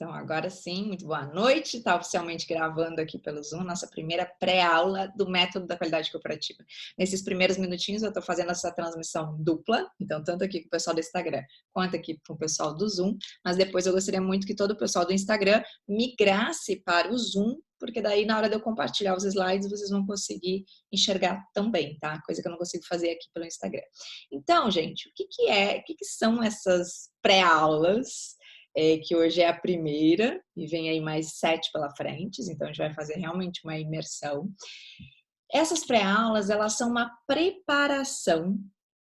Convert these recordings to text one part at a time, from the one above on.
Então, agora sim, muito boa noite. Está oficialmente gravando aqui pelo Zoom, nossa primeira pré-aula do método da qualidade corporativa. Nesses primeiros minutinhos, eu estou fazendo essa transmissão dupla, então, tanto aqui com o pessoal do Instagram, quanto aqui com o pessoal do Zoom, mas depois eu gostaria muito que todo o pessoal do Instagram migrasse para o Zoom, porque daí, na hora de eu compartilhar os slides, vocês vão conseguir enxergar também, tá? Coisa que eu não consigo fazer aqui pelo Instagram. Então, gente, o que são essas pré-aulas? Que hoje é a primeira, e vem aí mais 7 pela frente, então a gente vai fazer realmente uma imersão. Essas pré-aulas, elas são uma preparação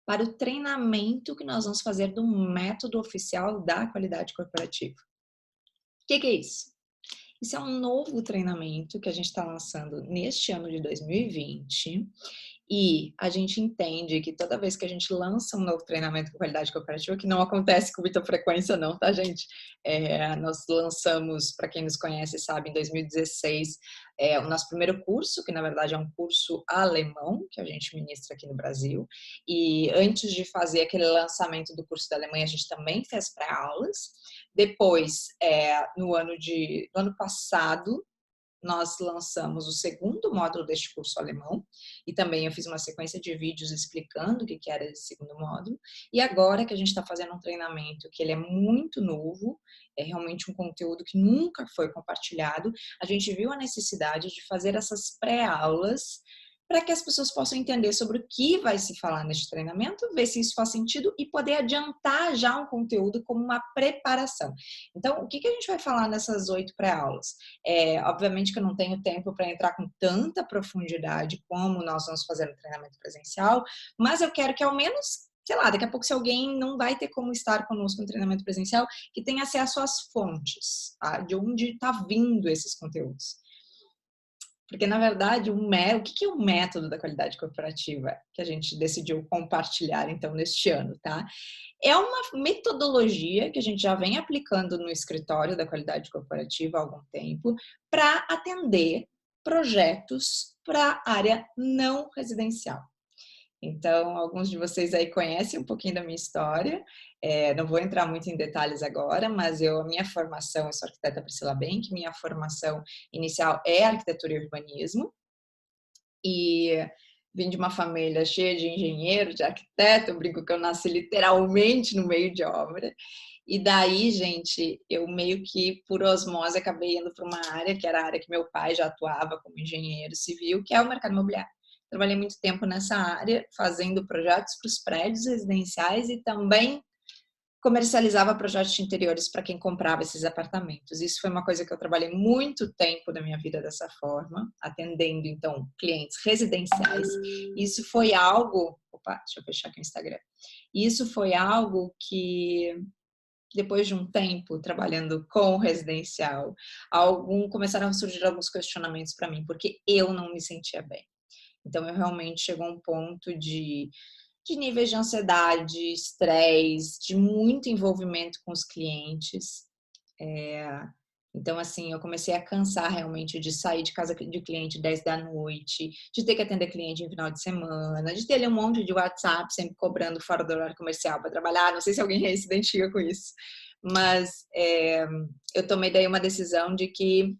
para o treinamento que nós vamos fazer do método oficial da qualidade corporativa. O que é isso? Isso é um novo treinamento que a gente está lançando neste ano de 2020, e a gente entende que toda vez que a gente lança um novo treinamento com qualidade corporativa, que não acontece com muita frequência não, tá, gente? Nós lançamos, para quem nos conhece sabe, em 2016, o nosso primeiro curso, que na verdade é um curso alemão, que a gente ministra aqui no Brasil, e antes de fazer aquele lançamento do curso da Alemanha, a gente também fez pré-aulas. Depois, no ano passado, nós lançamos o segundo módulo deste curso alemão, e também eu fiz uma sequência de vídeos explicando o que era esse segundo módulo, e agora que a gente está fazendo um treinamento que ele é muito novo, é realmente um conteúdo que nunca foi compartilhado, a gente viu a necessidade de fazer essas pré-aulas para que as pessoas possam entender sobre o que vai se falar neste treinamento, ver se isso faz sentido e poder adiantar já um conteúdo como uma preparação. Então, o que a gente vai falar nessas 8 pré-aulas? Obviamente que eu não tenho tempo para entrar com tanta profundidade como nós vamos fazer no treinamento presencial, mas eu quero que ao menos, sei lá, daqui a pouco se alguém não vai ter como estar conosco no treinamento presencial, que tenha acesso às fontes, tá? De onde está vindo esses conteúdos. Porque, na verdade, o que é o método da qualidade corporativa que a gente decidiu compartilhar, então, neste ano, tá? É uma metodologia que a gente já vem aplicando no escritório da qualidade corporativa há algum tempo para atender projetos para a área não residencial. Então, alguns de vocês aí conhecem um pouquinho da minha história. Não vou entrar muito em detalhes agora, mas a minha formação, eu sou arquiteta Priscila Benck, minha formação inicial é arquitetura e urbanismo, e vim de uma família cheia de engenheiro, de arquiteto, eu brinco que eu nasci literalmente no meio de obra, e daí, gente, eu meio que por osmose acabei indo para uma área, que era a área que meu pai já atuava como engenheiro civil, que é o mercado imobiliário. Trabalhei muito tempo nessa área, fazendo projetos para os prédios residenciais e também comercializava projetos de interiores para quem comprava esses apartamentos. Isso foi uma coisa que eu trabalhei muito tempo da minha vida dessa forma, atendendo, então, clientes residenciais. Isso foi algo... Opa, deixa eu fechar aqui o Instagram. Isso foi algo que, depois de um tempo trabalhando com o residencial, começaram a surgir alguns questionamentos para mim, porque eu não me sentia bem. Então, eu realmente chegou a um ponto de níveis de ansiedade, estresse, de muito envolvimento com os clientes. Então, assim, eu comecei a cansar realmente de sair de casa de cliente 10 da noite, de ter que atender cliente em final de semana, de ter ali um monte de WhatsApp sempre cobrando fora do horário comercial para trabalhar. Não sei se alguém se identifica com isso, mas eu tomei daí uma decisão de que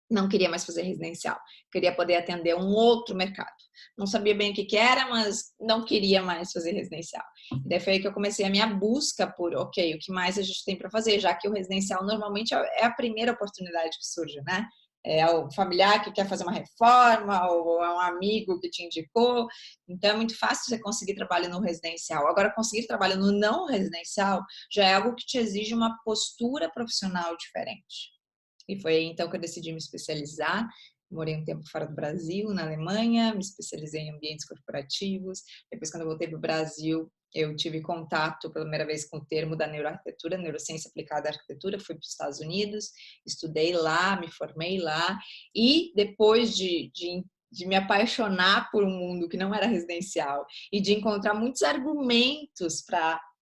não queria mais fazer residencial, queria poder atender um outro mercado. Não sabia bem o que era, mas não queria mais fazer residencial. E daí foi aí que eu comecei a minha busca por, ok, o que mais a gente tem para fazer, já que o residencial normalmente é a primeira oportunidade que surge, né? É o familiar que quer fazer uma reforma, ou é um amigo que te indicou. Então, é muito fácil você conseguir trabalho no residencial. Agora, conseguir trabalho no não residencial já é algo que te exige uma postura profissional diferente. E foi aí então que eu decidi me especializar. Morei um tempo fora do Brasil, na Alemanha, me especializei em ambientes corporativos. Depois, quando eu voltei para o Brasil, eu tive contato pela primeira vez com o termo da neuroarquitetura, neurociência aplicada à arquitetura. Fui para os Estados Unidos, estudei lá, me formei lá. E depois de me apaixonar por um mundo que não era residencial e de encontrar muitos argumentos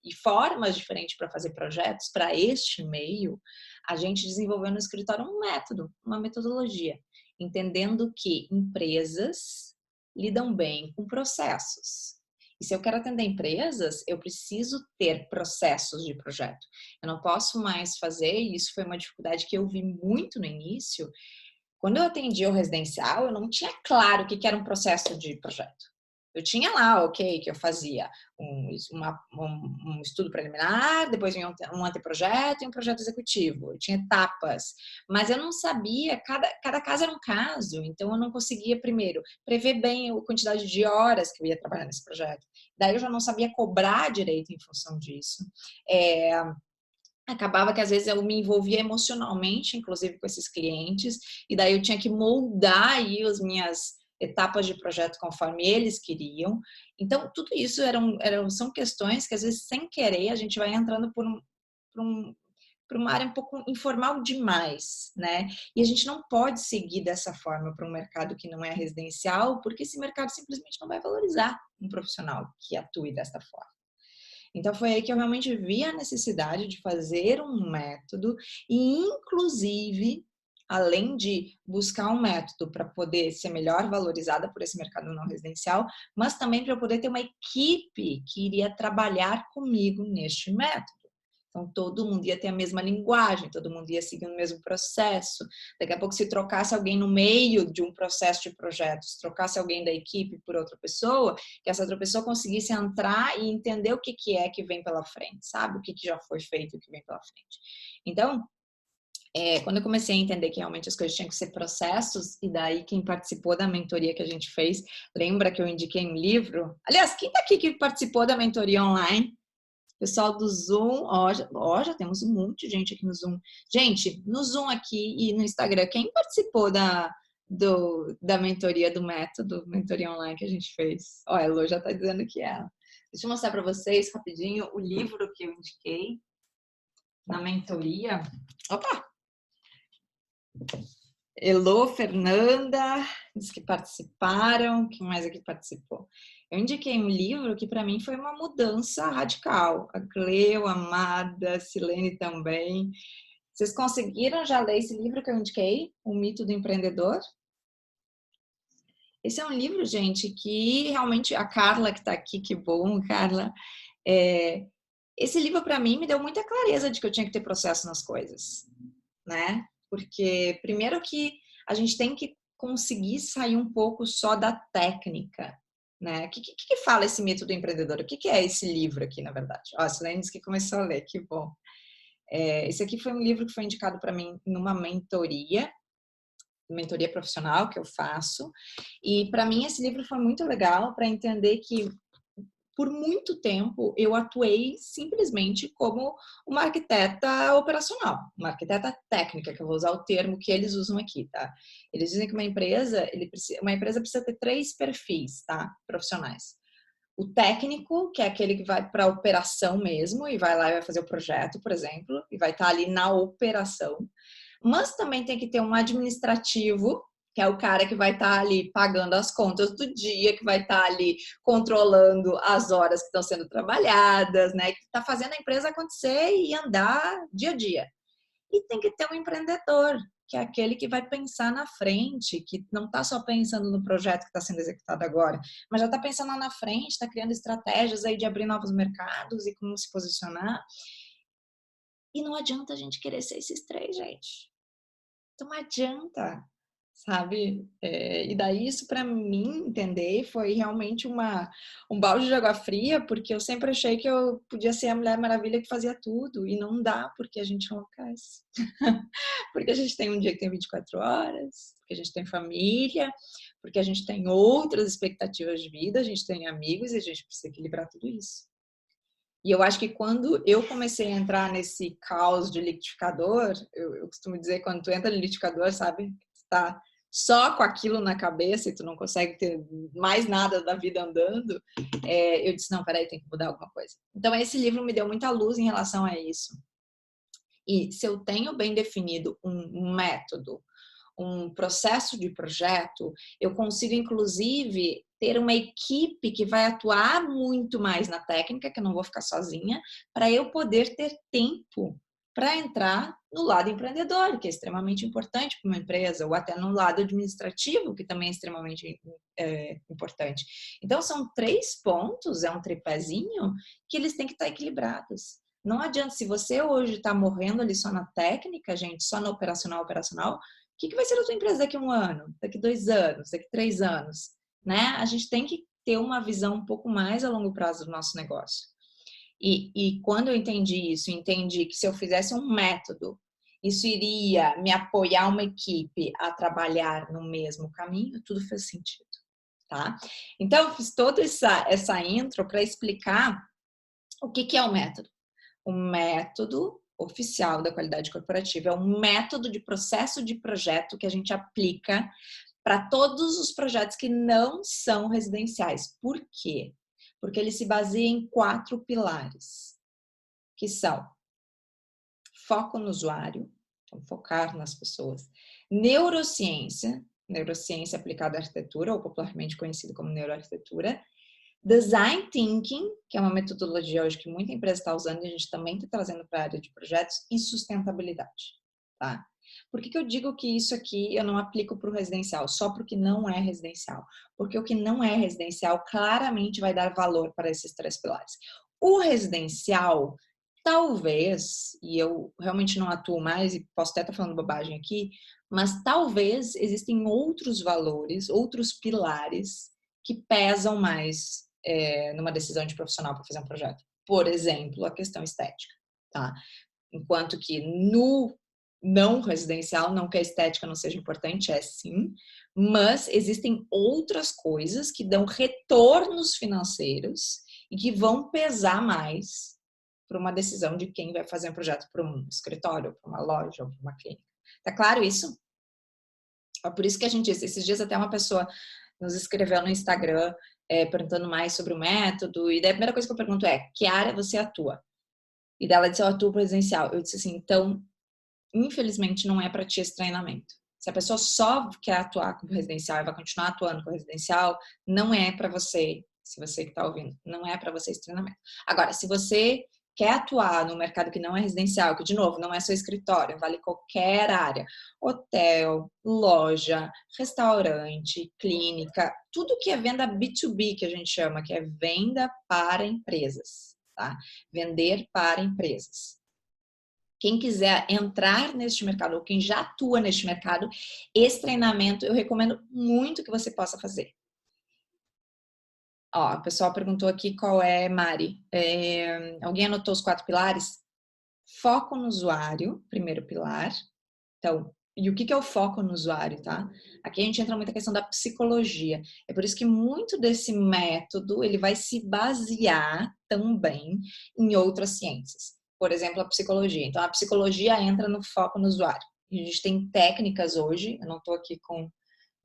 e formas diferentes para fazer projetos para este meio, a gente desenvolveu no escritório um método, uma metodologia, entendendo que empresas lidam bem com processos. E se eu quero atender empresas, eu preciso ter processos de projeto. Eu não posso mais fazer, e isso foi uma dificuldade que eu vi muito no início. Quando eu atendia o residencial, eu não tinha claro o que era um processo de projeto. Eu tinha lá, ok, que eu fazia um estudo preliminar, depois vinha um anteprojeto e um projeto executivo. Eu tinha etapas, mas eu não sabia, cada caso era um caso, então eu não conseguia, primeiro, prever bem a quantidade de horas que eu ia trabalhar nesse projeto. Daí eu já não sabia cobrar direito em função disso. Acabava que às vezes eu me envolvia emocionalmente, inclusive com esses clientes, e daí eu tinha que moldar aí as minhas etapas de projeto conforme eles queriam. Então, tudo isso são questões que às vezes sem querer a gente vai entrando por um, por uma área um pouco informal demais, né? E a gente não pode seguir dessa forma para um mercado que não é residencial, porque esse mercado simplesmente não vai valorizar um profissional que atue dessa forma. Então foi aí que eu realmente vi a necessidade de fazer um método e, inclusive, além de buscar um método para poder ser melhor valorizada por esse mercado não residencial, mas também para eu poder ter uma equipe que iria trabalhar comigo neste método. Então, todo mundo ia ter a mesma linguagem, todo mundo ia seguir o mesmo processo. Daqui a pouco, se trocasse alguém no meio de um processo de projetos, se trocasse alguém da equipe por outra pessoa, que essa outra pessoa conseguisse entrar e entender o que é que vem pela frente, sabe? O que já foi feito e o que vem pela frente. Então, quando eu comecei a entender que realmente as coisas tinham que ser processos, e daí quem participou da mentoria que a gente fez, lembra que eu indiquei um livro? Aliás, quem tá aqui que participou da mentoria online? Pessoal do Zoom, já temos um monte de gente aqui no Zoom. Gente, no Zoom aqui e no Instagram, quem participou da mentoria do método, mentoria online que a gente fez? Ó, a Elo já tá dizendo que é. Deixa eu mostrar para vocês rapidinho o livro que eu indiquei na mentoria. Opa! Elo, Fernanda, diz que participaram. Quem mais aqui participou? Eu indiquei um livro que para mim foi uma mudança radical. A Cleo, a Amada, a Silene também. Vocês conseguiram já ler esse livro que eu indiquei? O Mito do Empreendedor? Esse é um livro, gente, que realmente a Carla que está aqui, que bom, Carla. Esse livro para mim me deu muita clareza de que eu tinha que ter processo nas coisas, né? Porque primeiro que a gente tem que conseguir sair um pouco só da técnica, né? O que fala esse mito do empreendedor? O que é esse livro aqui, na verdade? Ó, a Silene disse que começou a ler, que bom. Esse aqui foi um livro que foi indicado para mim numa mentoria profissional que eu faço, e para mim esse livro foi muito legal para entender que por muito tempo eu atuei simplesmente como uma arquiteta operacional, uma arquiteta técnica, que eu vou usar o termo que eles usam aqui, tá? Eles dizem que uma empresa precisa ter 3 perfis, tá? Profissionais. O técnico, que é aquele que vai para a operação mesmo e vai lá e vai fazer o projeto, por exemplo, e vai estar ali na operação. Mas também tem que ter um administrativo, que é o cara que vai estar ali pagando as contas do dia, que vai estar ali controlando as horas que estão sendo trabalhadas, né? Que está fazendo a empresa acontecer e andar dia a dia. E tem que ter um empreendedor, que é aquele que vai pensar na frente, que não está só pensando no projeto que está sendo executado agora, mas já está pensando lá na frente, está criando estratégias aí de abrir novos mercados e como se posicionar. E não adianta a gente querer ser esses 3, gente. Então não adianta, sabe? E daí isso para mim entender foi realmente um balde de água fria, porque eu sempre achei que eu podia ser a Mulher Maravilha que fazia tudo, e não dá, porque a gente enlouquece. Porque a gente tem um dia que tem 24 horas, porque a gente tem família, porque a gente tem outras expectativas de vida, a gente tem amigos e a gente precisa equilibrar tudo isso. E eu acho que quando eu comecei a entrar nesse caos de liquidificador, eu costumo dizer, quando tu entra no liquidificador, sabe, tu tá só com aquilo na cabeça e tu não consegue ter mais nada da vida andando, eu disse, não, peraí, tem que mudar alguma coisa. Então, esse livro me deu muita luz em relação a isso. E se eu tenho bem definido um método, um processo de projeto, eu consigo, inclusive, ter uma equipe que vai atuar muito mais na técnica, que eu não vou ficar sozinha, para eu poder ter tempo para entrar no lado empreendedor, que é extremamente importante para uma empresa, ou até no lado administrativo, que também é extremamente importante. Então, são 3 pontos, é um tripézinho, que eles têm que estar equilibrados. Não adianta, se você hoje está morrendo ali só na técnica, gente, só no operacional, o que vai ser da tua empresa daqui a 1 ano, daqui 2 anos, daqui 3 anos, né? A gente tem que ter uma visão um pouco mais a longo prazo do nosso negócio. E quando eu entendi que se eu fizesse um método, isso iria me apoiar uma equipe a trabalhar no mesmo caminho, tudo fez sentido, tá? Então, eu fiz toda essa intro para explicar o que é o método. O método oficial da qualidade corporativa é um método de processo de projeto que a gente aplica para todos os projetos que não são residenciais. Por quê? Porque ele se baseia em 4 pilares, que são foco no usuário, então focar nas pessoas, neurociência aplicada à arquitetura, ou popularmente conhecido como neuroarquitetura, design thinking, que é uma metodologia hoje que muita empresa está usando e a gente também está trazendo para a área de projetos, e sustentabilidade, tá? Por que eu digo que isso aqui eu não aplico para o residencial? Só porque não é residencial. Porque o que não é residencial claramente vai dar valor para esses 3 pilares. O residencial, talvez, e eu realmente não atuo mais e posso até estar falando bobagem aqui, mas talvez existem outros valores, outros pilares que pesam mais numa decisão de profissional para fazer um projeto. Por exemplo, a questão estética, tá? Enquanto que no não residencial, não que a estética não seja importante, é sim, mas existem outras coisas que dão retornos financeiros e que vão pesar mais para uma decisão de quem vai fazer um projeto para um escritório, para uma loja ou para uma clínica. Tá claro isso? É por isso que a gente disse, esses dias até uma pessoa nos escreveu no Instagram perguntando mais sobre o método, e daí a primeira coisa que eu pergunto é, que área você atua? E dela disse, eu atuo presencial. Eu disse assim, então, infelizmente não é para ti esse treinamento. Se a pessoa só quer atuar com residencial e vai continuar atuando com residencial, não é para você, se você que está ouvindo, não é para você esse treinamento. Agora, se você quer atuar no mercado que não é residencial, que de novo, não é seu escritório, vale qualquer área, hotel, loja, restaurante, clínica, tudo que é venda B2B que a gente chama, que é venda para empresas, tá? Vender para empresas. Quem quiser entrar neste mercado, ou quem já atua neste mercado, esse treinamento eu recomendo muito que você possa fazer. Ó, o pessoal perguntou aqui qual é, Mari. Alguém anotou os 4 pilares? Foco no usuário, primeiro pilar. Então, e o que é o foco no usuário, tá? Aqui a gente entra muito a questão da psicologia. É por isso que muito desse método, ele vai se basear também em outras ciências. Por exemplo, a psicologia. Então, a psicologia entra no foco no usuário. A gente tem técnicas hoje, eu não estou aqui com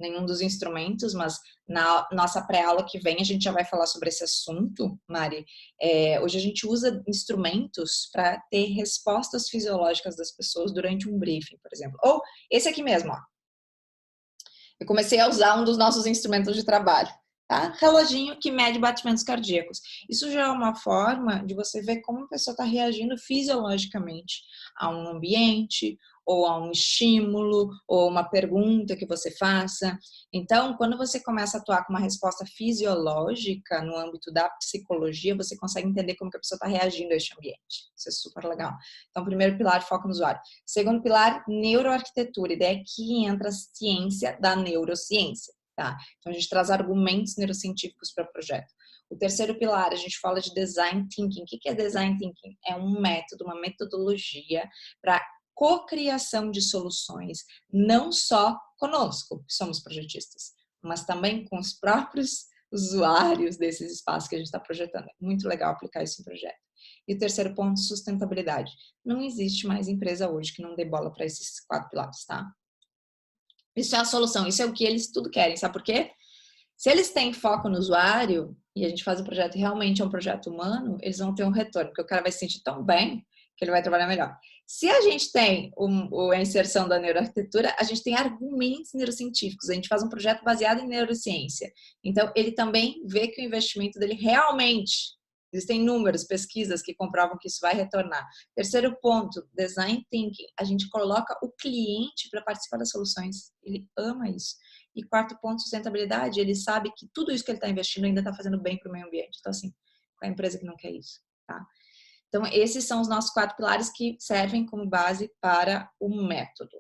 nenhum dos instrumentos, mas na nossa pré-aula que vem a gente já vai falar sobre esse assunto, Mari. Hoje a gente usa instrumentos para ter respostas fisiológicas das pessoas durante um briefing, por exemplo. Ou esse aqui mesmo, ó. Eu comecei a usar um dos nossos instrumentos de trabalho, tá? Reloginho que mede batimentos cardíacos. Isso já é uma forma de você ver como a pessoa está reagindo fisiologicamente a um ambiente, ou a um estímulo, ou uma pergunta que você faça. Então, quando você começa a atuar com uma resposta fisiológica no âmbito da psicologia, você consegue entender como que a pessoa está reagindo a este ambiente. Isso é super legal. Então, primeiro pilar, foco no usuário. Segundo pilar, neuroarquitetura. E daí aqui entra a ciência da neurociência, tá? Então, a gente traz argumentos neurocientíficos para o projeto. O terceiro pilar, a gente fala de design thinking. O que é design thinking? É um método, uma metodologia para cocriação de soluções, não só conosco, que somos projetistas, mas também com os próprios usuários desses espaços que a gente está projetando. É muito legal aplicar isso em projeto. E o terceiro ponto, sustentabilidade. Não existe mais empresa hoje que não dê bola para esses 4 pilares, tá? Isso é a solução, isso é o que eles tudo querem, sabe por quê? Se eles têm foco no usuário e a gente faz o projeto e realmente é um projeto humano, eles vão ter um retorno, porque o cara vai se sentir tão bem que ele vai trabalhar melhor. Se a gente tem a inserção da neuroarquitetura, a gente tem argumentos neurocientíficos, a gente faz um projeto baseado em neurociência. Então, ele também vê que o investimento dele realmente Existem números, pesquisas que comprovam que isso vai retornar. Terceiro ponto, design thinking. A gente coloca o cliente para participar das soluções. Ele ama isso. E quarto ponto, sustentabilidade. Ele sabe que tudo isso que ele está investindo ainda está fazendo bem para o meio ambiente. Então, assim, qual é a empresa que não quer isso? Tá? Então, esses são os nossos 4 pilares que servem como base para o método.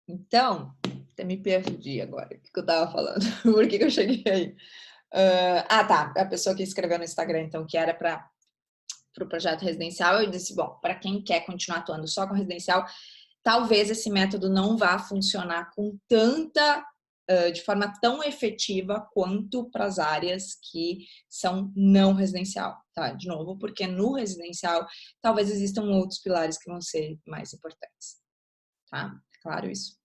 Então, até me perdi agora. O que eu estava falando? Por que eu cheguei aí? Tá. A pessoa que escreveu no Instagram, então, que era para o projeto residencial, eu disse, bom, para quem quer continuar atuando só com residencial, talvez esse método não vá funcionar com de forma tão efetiva quanto para as áreas que são não residencial, tá? De novo, porque no residencial talvez existam outros pilares que vão ser mais importantes, tá? Claro isso.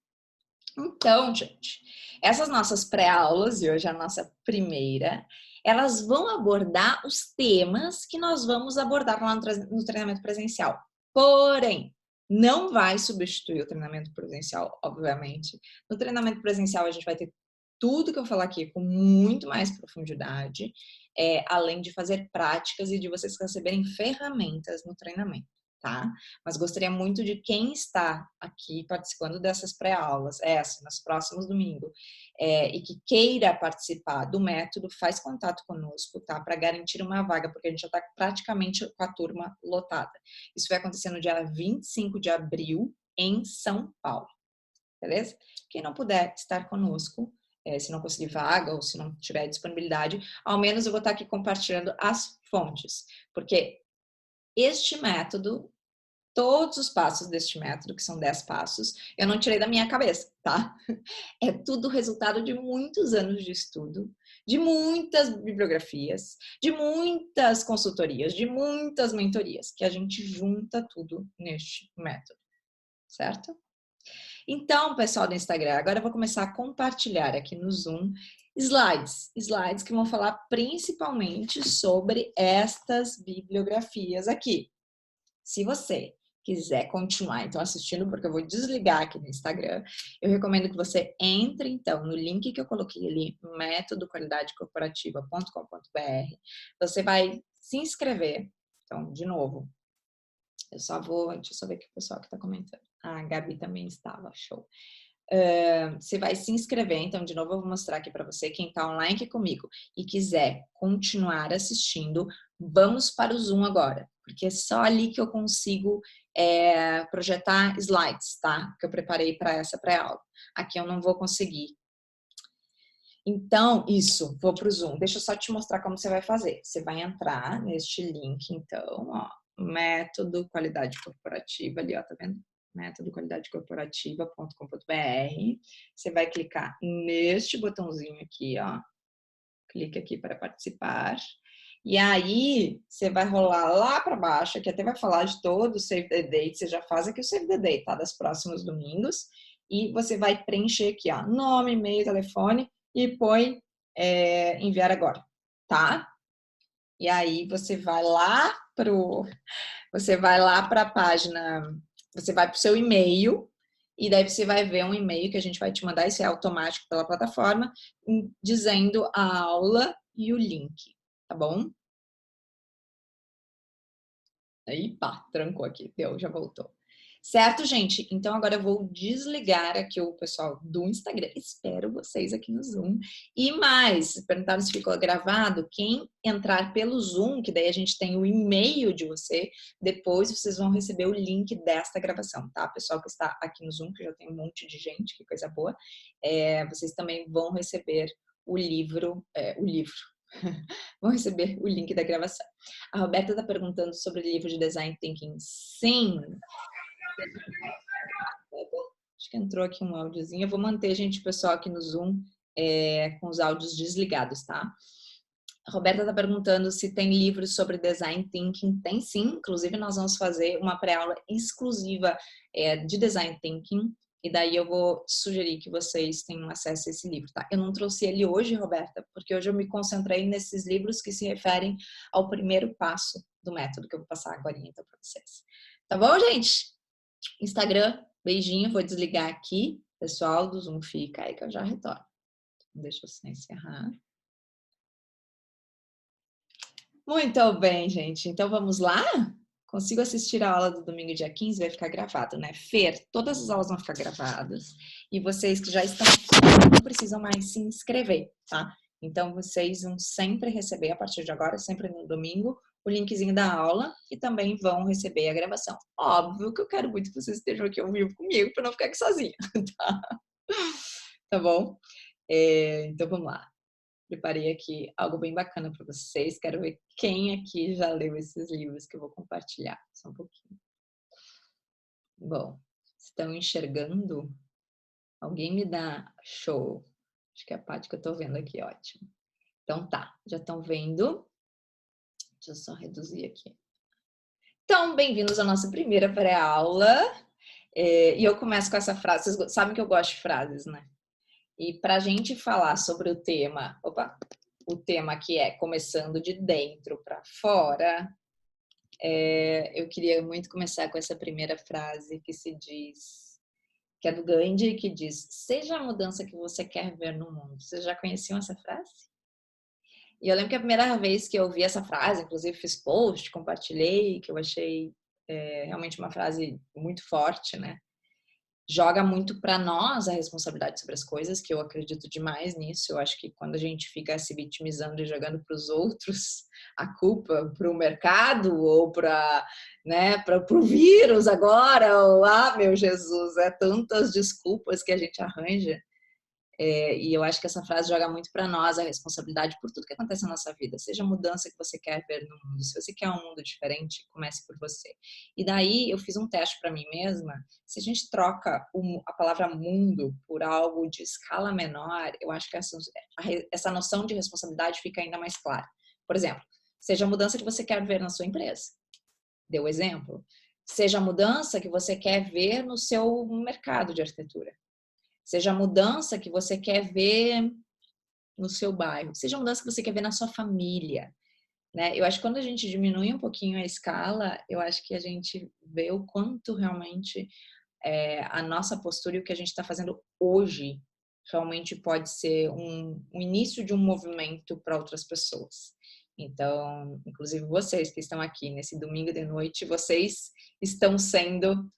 Então, gente, essas nossas pré-aulas, e hoje a nossa primeira, elas vão abordar os temas que nós vamos abordar lá no treinamento presencial. Porém, não vai substituir o treinamento presencial, obviamente. No treinamento presencial, a gente vai ter tudo que eu falar aqui com muito mais profundidade, além de fazer práticas e de vocês receberem ferramentas no treinamento. Tá? Mas gostaria muito de quem está aqui participando dessas pré-aulas, nos próximos domingos, e que queira participar do método, faz contato conosco, tá? Para garantir uma vaga, porque a gente já está praticamente com a turma lotada. Isso vai acontecer no dia 25 de abril, em São Paulo, beleza? Quem não puder estar conosco, se não conseguir vaga ou se não tiver disponibilidade, ao menos eu vou estar aqui compartilhando as fontes, porque este método, todos os passos deste método, que são 10 passos, eu não tirei da minha cabeça, tá? É tudo resultado de muitos anos de estudo, de muitas bibliografias, de muitas consultorias, de muitas mentorias, que a gente junta tudo neste método, certo? Então, pessoal do Instagram, agora eu vou começar a compartilhar aqui no Zoom slides que vão falar principalmente sobre estas bibliografias aqui. Se você quiser continuar então assistindo, porque eu vou desligar aqui no Instagram, eu recomendo que você entre então no link que eu coloquei ali, metodoqualidadecorporativa.com.br. Você vai se inscrever. Então, de novo, deixa eu só ver aqui o pessoal que está comentando. A Gabi também estava, show. Você vai se inscrever, então de novo eu vou mostrar aqui para você, quem está online aqui comigo e quiser continuar assistindo, vamos para o Zoom agora, porque é só ali que eu consigo projetar slides, tá? Que eu preparei para essa pré-aula. Aqui eu não vou conseguir. Então, isso, vou para o Zoom. Deixa eu só te mostrar como você vai fazer. Você vai entrar neste link, então, ó, método qualidade corporativa ali, ó, tá vendo? metodoqualidadecorporativa.com.br. Você vai clicar neste botãozinho aqui, ó. Clique aqui para participar. E aí, você vai rolar lá para baixo, que até vai falar de todo o Save the Date. Você já faz aqui o Save the Date, tá? Das próximos domingos. E você vai preencher aqui, ó, nome, e-mail, telefone e põe enviar agora, tá? E aí, você vai lá para a página, você vai para o seu e-mail e daí você vai ver um e-mail que a gente vai te mandar, isso é automático pela plataforma, dizendo a aula e o link, tá bom? Aí, pá, trancou aqui, deu, já voltou. Certo, gente? Então, agora eu vou desligar aqui o pessoal do Instagram. Espero vocês aqui no Zoom. E mais, perguntaram se ficou gravado. Quem entrar pelo Zoom, que daí a gente tem o e-mail de você, depois vocês vão receber o link desta gravação, tá? Pessoal que está aqui no Zoom, que já tem um monte de gente, que coisa boa. Vocês também vão receber o livro. Vão receber o link da gravação. A Roberta está perguntando sobre o livro de Design Thinking. Sim. Acho que entrou aqui um áudiozinho. Eu vou manter, gente, o pessoal aqui no Zoom com os áudios desligados, tá? A Roberta está perguntando se tem livros sobre Design Thinking. Tem sim, inclusive nós vamos fazer uma pré-aula exclusiva de Design Thinking. E daí eu vou sugerir que vocês tenham acesso a esse livro, tá? Eu não trouxe ele hoje, Roberta, porque hoje eu me concentrei nesses livros que se referem ao primeiro passo do método que eu vou passar agora então para vocês. Tá bom, gente? Instagram, beijinho, vou desligar aqui. Pessoal do Zoom fica aí que eu já retorno. Deixa eu só encerrar. Muito bem, gente. Então vamos lá? Consigo assistir a aula do domingo, dia 15, vai ficar gravado, né? Fer, todas as aulas vão ficar gravadas. E vocês que já estão aqui não precisam mais se inscrever, tá? Então vocês vão sempre receber, a partir de agora, sempre no domingo, o linkzinho da aula e também vão receber a gravação. Óbvio que eu quero muito que vocês estejam aqui ao vivo comigo para não ficar aqui sozinha, tá? Tá bom? Então vamos lá. Preparei aqui algo bem bacana para vocês. Quero ver quem aqui já leu esses livros que eu vou compartilhar. Só um pouquinho. Bom, estão enxergando? Alguém me dá show. Acho que é a parte que eu estou vendo aqui, ótimo. Então tá, já estão vendo? Deixa eu só reduzir aqui. Então, bem-vindos à nossa primeira pré-aula. E eu começo com essa frase. Vocês sabem que eu gosto de frases, né? E para a gente falar sobre o tema, o tema que é começando de dentro para fora, eu queria muito começar com essa primeira frase que se diz, que é do Gandhi, que diz: seja a mudança que você quer ver no mundo. Vocês já conheciam essa frase? E eu lembro que a primeira vez que eu ouvi essa frase, inclusive fiz post, compartilhei, que eu achei realmente uma frase muito forte, né? Joga muito para nós a responsabilidade sobre as coisas, que eu acredito demais nisso. Eu acho que quando a gente fica se vitimizando e jogando para os outros a culpa, para o mercado ou para, né, para o vírus agora, ou meu Jesus, tantas desculpas que a gente arranja. E eu acho que essa frase joga muito para nós a responsabilidade por tudo que acontece na nossa vida, seja a mudança que você quer ver no mundo. Se você quer um mundo diferente, comece por você. E daí eu fiz um teste para mim mesma. Se a gente troca a palavra mundo por algo de escala menor, eu acho que essa noção de responsabilidade fica ainda mais clara. Por exemplo, seja a mudança que você quer ver na sua empresa. Deu exemplo. Seja a mudança que você quer ver no seu mercado de arquitetura. Seja a mudança que você quer ver no seu bairro, seja a mudança que você quer ver na sua família, né? Eu acho que quando a gente diminui um pouquinho a escala, eu acho que a gente vê o quanto realmente a nossa postura e o que a gente está fazendo hoje realmente pode ser um início de um movimento para outras pessoas. Então, inclusive vocês que estão aqui nesse domingo de noite, vocês estão sendo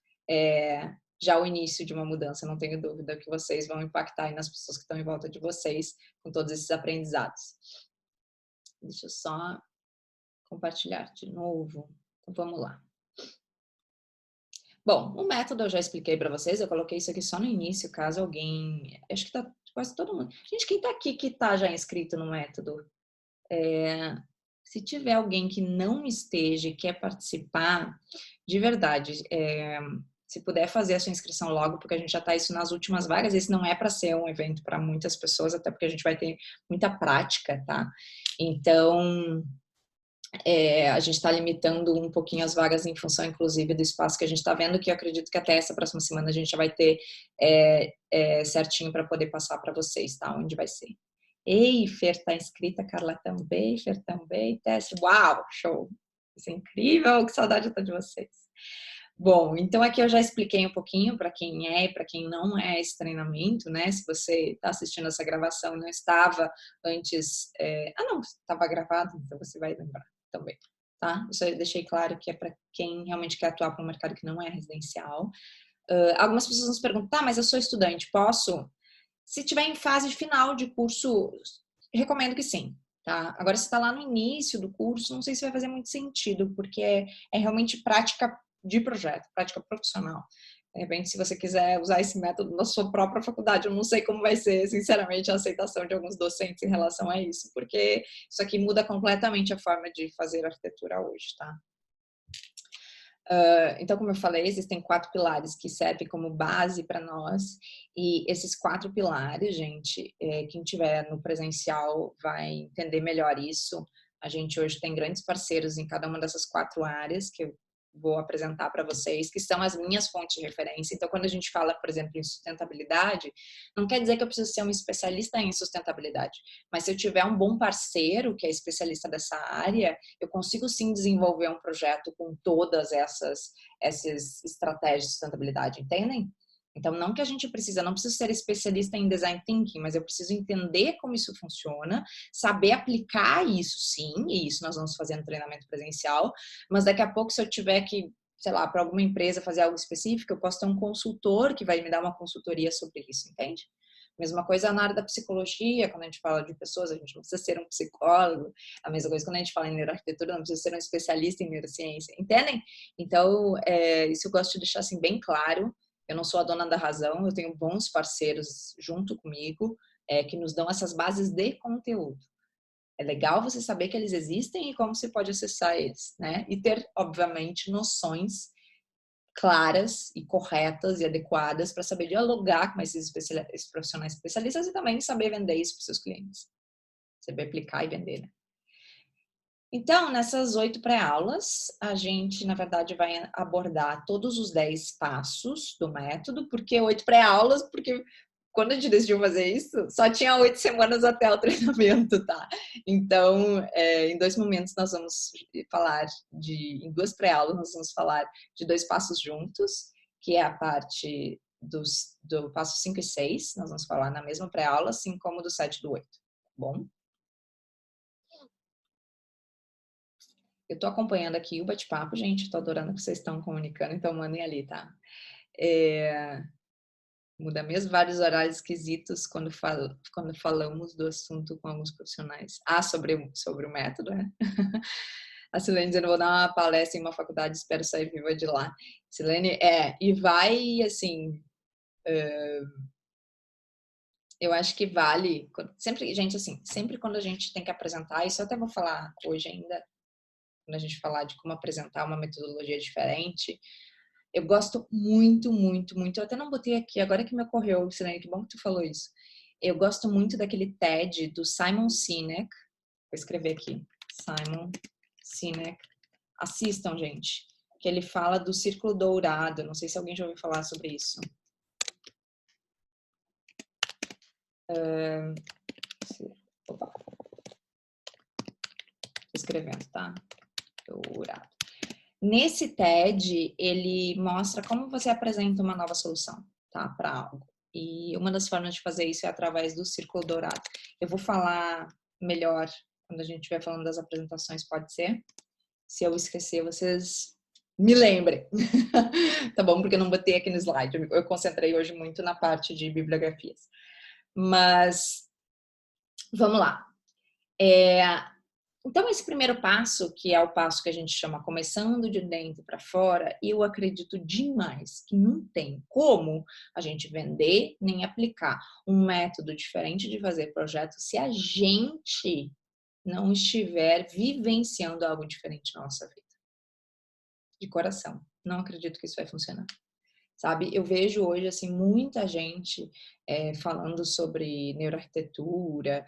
já o início de uma mudança. Não tenho dúvida que vocês vão impactar aí nas pessoas que estão em volta de vocês com todos esses aprendizados. Deixa eu só compartilhar de novo. Então, vamos lá. Bom, o método eu já expliquei para vocês, eu coloquei isso aqui só no início, caso alguém... Acho que tá quase todo mundo... Gente, quem tá aqui que tá já inscrito no método? Se tiver alguém que não esteja e quer participar, de verdade, se puder fazer a sua inscrição logo, porque a gente já está isso nas últimas vagas, esse não é para ser um evento para muitas pessoas, até porque a gente vai ter muita prática, tá? Então, a gente está limitando um pouquinho as vagas em função, inclusive, do espaço que a gente está vendo, que eu acredito que até essa próxima semana a gente já vai ter certinho para poder passar para vocês, tá? Onde vai ser. Ei, Fer tá inscrita, Carla também, Fer também, Tess, uau, show! Isso é incrível, que saudade eu tô de vocês. Bom, então aqui eu já expliquei um pouquinho para quem é e para quem não é esse treinamento, né? Se você está assistindo essa gravação e não estava antes... não, estava gravado, então você vai lembrar também, tá? Isso eu deixei claro que é para quem realmente quer atuar para um mercado que não é residencial. Algumas pessoas nos perguntam, tá, mas eu sou estudante, posso? Se tiver em fase final de curso, recomendo que sim, tá? Agora, se está lá no início do curso, não sei se vai fazer muito sentido, porque é realmente prática de projeto, prática profissional. De repente, se você quiser usar esse método na sua própria faculdade, eu não sei como vai ser, sinceramente, a aceitação de alguns docentes em relação a isso, porque isso aqui muda completamente a forma de fazer arquitetura hoje, tá? Então, como eu falei, existem 4 pilares que servem como base para nós, e esses 4 pilares, gente, quem tiver no presencial vai entender melhor isso. A gente hoje tem grandes parceiros em cada uma dessas 4 áreas que eu vou apresentar para vocês, que são as minhas fontes de referência. Então, quando a gente fala, por exemplo, em sustentabilidade, não quer dizer que eu preciso ser um especialista em sustentabilidade, mas se eu tiver um bom parceiro que é especialista dessa área, eu consigo sim desenvolver um projeto com todas essas estratégias de sustentabilidade, entendem? Então, não que a gente não preciso ser especialista em design thinking, mas eu preciso entender como isso funciona, saber aplicar isso sim, e isso nós vamos fazer no treinamento presencial, mas daqui a pouco, se eu tiver que, sei lá, para alguma empresa fazer algo específico, eu posso ter um consultor que vai me dar uma consultoria sobre isso, entende? Mesma coisa na área da psicologia, quando a gente fala de pessoas, a gente não precisa ser um psicólogo. A mesma coisa quando a gente fala em neuroarquitetura, não precisa ser um especialista em neurociência, entendem? Então, isso eu gosto de deixar assim bem claro. Eu não sou a dona da razão, eu tenho bons parceiros junto comigo, que nos dão essas bases de conteúdo. É legal você saber que eles existem e como você pode acessar eles, né? E ter, obviamente, noções claras e corretas e adequadas para saber dialogar com esses profissionais especialistas e também saber vender isso para os seus clientes. Saber aplicar e vender, né? Então, nessas 8 pré-aulas, a gente, na verdade, vai abordar todos os 10 passos do método. Por que 8 pré-aulas? Porque quando a gente decidiu fazer isso, só tinha 8 semanas até o treinamento, tá? Então, em 2 momentos nós vamos falar em 2 pré-aulas nós vamos falar de 2 passos juntos, que é a parte do passo 5 e 6, nós vamos falar na mesma pré-aula, assim como do 7 e do 8, tá bom? Eu tô acompanhando aqui o bate-papo, gente, tô adorando que vocês estão comunicando, então mandem ali, tá? Muda mesmo vários horários esquisitos quando falamos do assunto com alguns profissionais. Sobre o método, né? A Silene dizendo, vou dar uma palestra em uma faculdade, espero sair viva de lá. Silene, e vai, assim, eu acho que vale, sempre, gente, assim, sempre quando a gente tem que apresentar, isso eu até vou falar hoje ainda, quando a gente falar de como apresentar uma metodologia diferente, eu gosto muito, muito, muito. Eu até não botei aqui, agora que me ocorreu, Silene, que bom que tu falou isso. Eu gosto muito daquele TED do Simon Sinek. Vou escrever aqui. Simon Sinek. Assistam, gente. Que ele fala do círculo dourado. Não sei se alguém já ouviu falar sobre isso. Opa. Tô escrevendo, tá? Dourado. Nesse TED, ele mostra como você apresenta uma nova solução, tá? Para algo. E uma das formas de fazer isso é através do círculo dourado. Eu vou falar melhor quando a gente estiver falando das apresentações, pode ser? Se eu esquecer, vocês me lembrem. Tá bom? Porque eu não botei aqui no slide. Eu concentrei hoje muito na parte de bibliografias. Mas, vamos lá. Então, esse primeiro passo, que é o passo que a gente chama começando de dentro para fora, eu acredito demais que não tem como a gente vender nem aplicar um método diferente de fazer projeto se a gente não estiver vivenciando algo diferente na nossa vida. De coração. Não acredito que isso vai funcionar. Sabe? Eu vejo hoje, assim, muita gente falando sobre neuroarquitetura,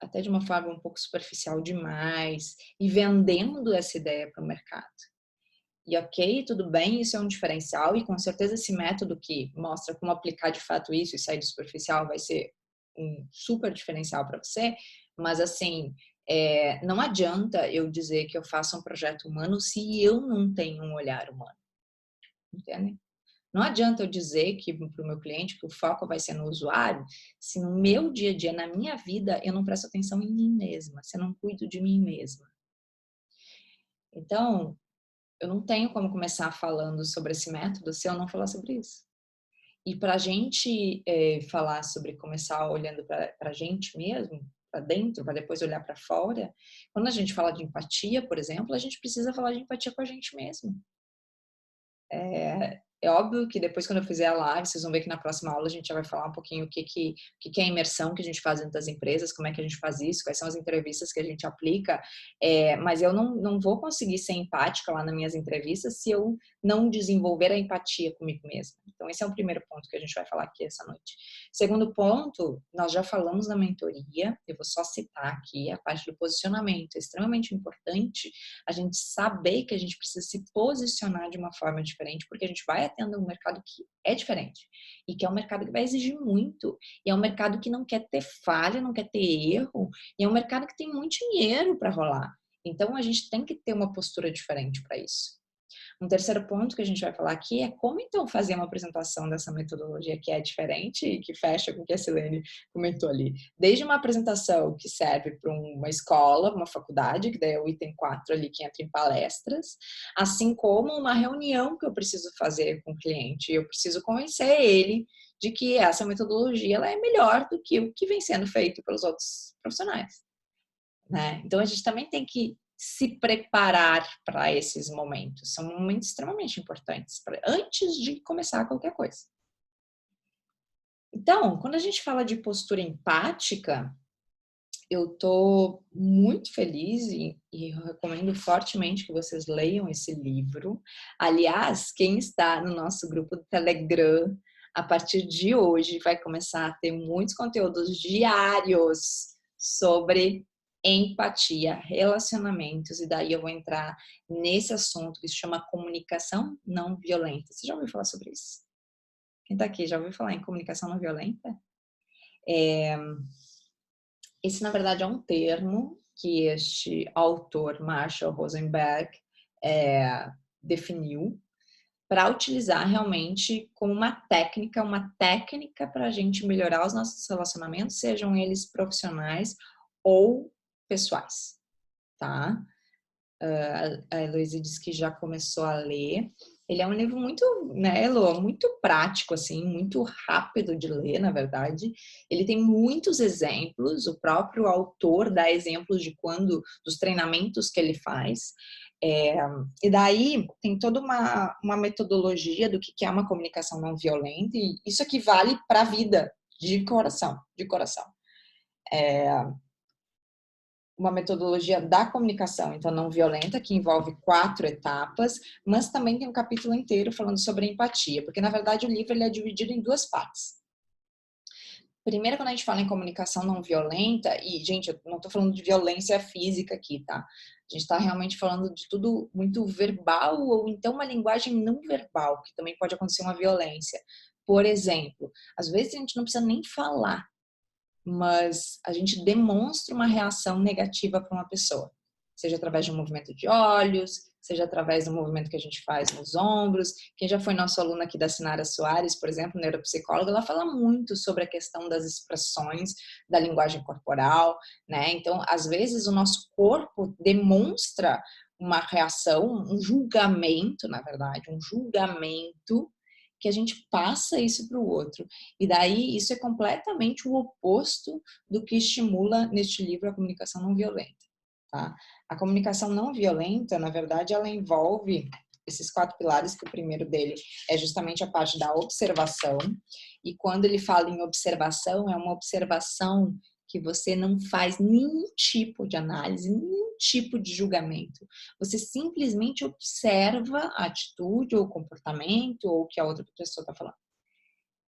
até de uma forma um pouco superficial demais, e vendendo essa ideia para o mercado. E ok, tudo bem, isso é um diferencial, e com certeza esse método que mostra como aplicar de fato isso e sair do superficial vai ser um super diferencial para você, mas assim, não adianta eu dizer que eu faço um projeto humano se eu não tenho um olhar humano, entende? Não adianta eu dizer que para o meu cliente que o foco vai ser no usuário, se no meu dia a dia, na minha vida, eu não presto atenção em mim mesma, se eu não cuido de mim mesma. Então, eu não tenho como começar falando sobre esse método se eu não falar sobre isso. E para a gente falar sobre começar olhando para a gente mesmo, para dentro, para depois olhar para fora, quando a gente fala de empatia, por exemplo, a gente precisa falar de empatia com a gente mesmo. É óbvio que depois, quando eu fizer a live, vocês vão ver que na próxima aula a gente já vai falar um pouquinho o que é a imersão que a gente faz dentro das empresas, como é que a gente faz isso, quais são as entrevistas que a gente aplica. Mas eu não vou conseguir ser empática lá nas minhas entrevistas se eu não desenvolver a empatia comigo mesma. Então, esse é o primeiro ponto que a gente vai falar aqui essa noite. Segundo ponto, nós já falamos na mentoria, eu vou só citar aqui a parte do posicionamento. É extremamente importante a gente saber que a gente precisa se posicionar de uma forma diferente, porque a gente vai atender um mercado que é diferente e que é um mercado que vai exigir muito, e é um mercado que não quer ter falha, não quer ter erro, e é um mercado que tem muito dinheiro para rolar. Então a gente tem que ter uma postura diferente para isso. Um terceiro ponto que a gente vai falar aqui é como então fazer uma apresentação dessa metodologia que é diferente e que fecha com o que a Silene comentou ali. Desde uma apresentação que serve para uma escola, uma faculdade, que daí é o item 4 ali que entra em palestras, assim como uma reunião que eu preciso fazer com o cliente. Eu preciso convencer ele de que essa metodologia ela é melhor do que o que vem sendo feito pelos outros profissionais, né? Então a gente também tem que se preparar para esses momentos. São momentos extremamente importantes antes de começar qualquer coisa. Então, quando a gente fala de postura empática, eu tô muito feliz e eu recomendo fortemente que vocês leiam esse livro. Aliás, quem está no nosso grupo do Telegram, a partir de hoje vai começar a ter muitos conteúdos diários sobre empatia, relacionamentos, e daí eu vou entrar nesse assunto que se chama comunicação não violenta. Você já ouviu falar sobre isso? Quem tá aqui já ouviu falar em comunicação não violenta? Esse, na verdade, é um termo que este autor, Marshall Rosenberg, definiu para utilizar realmente como uma técnica para a gente melhorar os nossos relacionamentos, sejam eles profissionais ou pessoais, tá? A Heloísa disse que já começou a ler. Ele é um livro muito, né, Elo, muito prático, assim, muito rápido de ler, na verdade. Ele tem muitos exemplos, o próprio autor dá exemplos de dos treinamentos que ele faz. E daí tem toda uma metodologia do que é uma comunicação não violenta, e isso aqui vale para a vida, de coração, de coração. Uma metodologia da comunicação, então não violenta, que envolve 4 etapas, mas também tem um capítulo inteiro falando sobre empatia, porque na verdade o livro ele é dividido em 2 partes. Primeiro, quando a gente fala em comunicação não violenta, e gente, eu não estou falando de violência física aqui, tá? A gente está realmente falando de tudo muito verbal, ou então uma linguagem não verbal, que também pode acontecer uma violência. Por exemplo, às vezes a gente não precisa nem falar, mas a gente demonstra uma reação negativa para uma pessoa, seja através de um movimento de olhos, seja através do movimento que a gente faz nos ombros. Quem já foi nosso aluno aqui da Sinara Soares, por exemplo, neuropsicóloga, ela fala muito sobre a questão das expressões da linguagem corporal, né? Então, às vezes o nosso corpo demonstra uma reação, um julgamento, na verdade, um julgamento que a gente passa isso para o outro. E daí isso é completamente o oposto do que estimula neste livro a comunicação não violenta. Tá? A comunicação não violenta, na verdade, ela envolve esses 4 pilares, que o primeiro dele é justamente a parte da observação. E quando ele fala em observação, é uma observação que você não faz nenhum tipo de análise, nenhum tipo de julgamento. Você simplesmente observa a atitude ou o comportamento ou o que a outra pessoa está falando.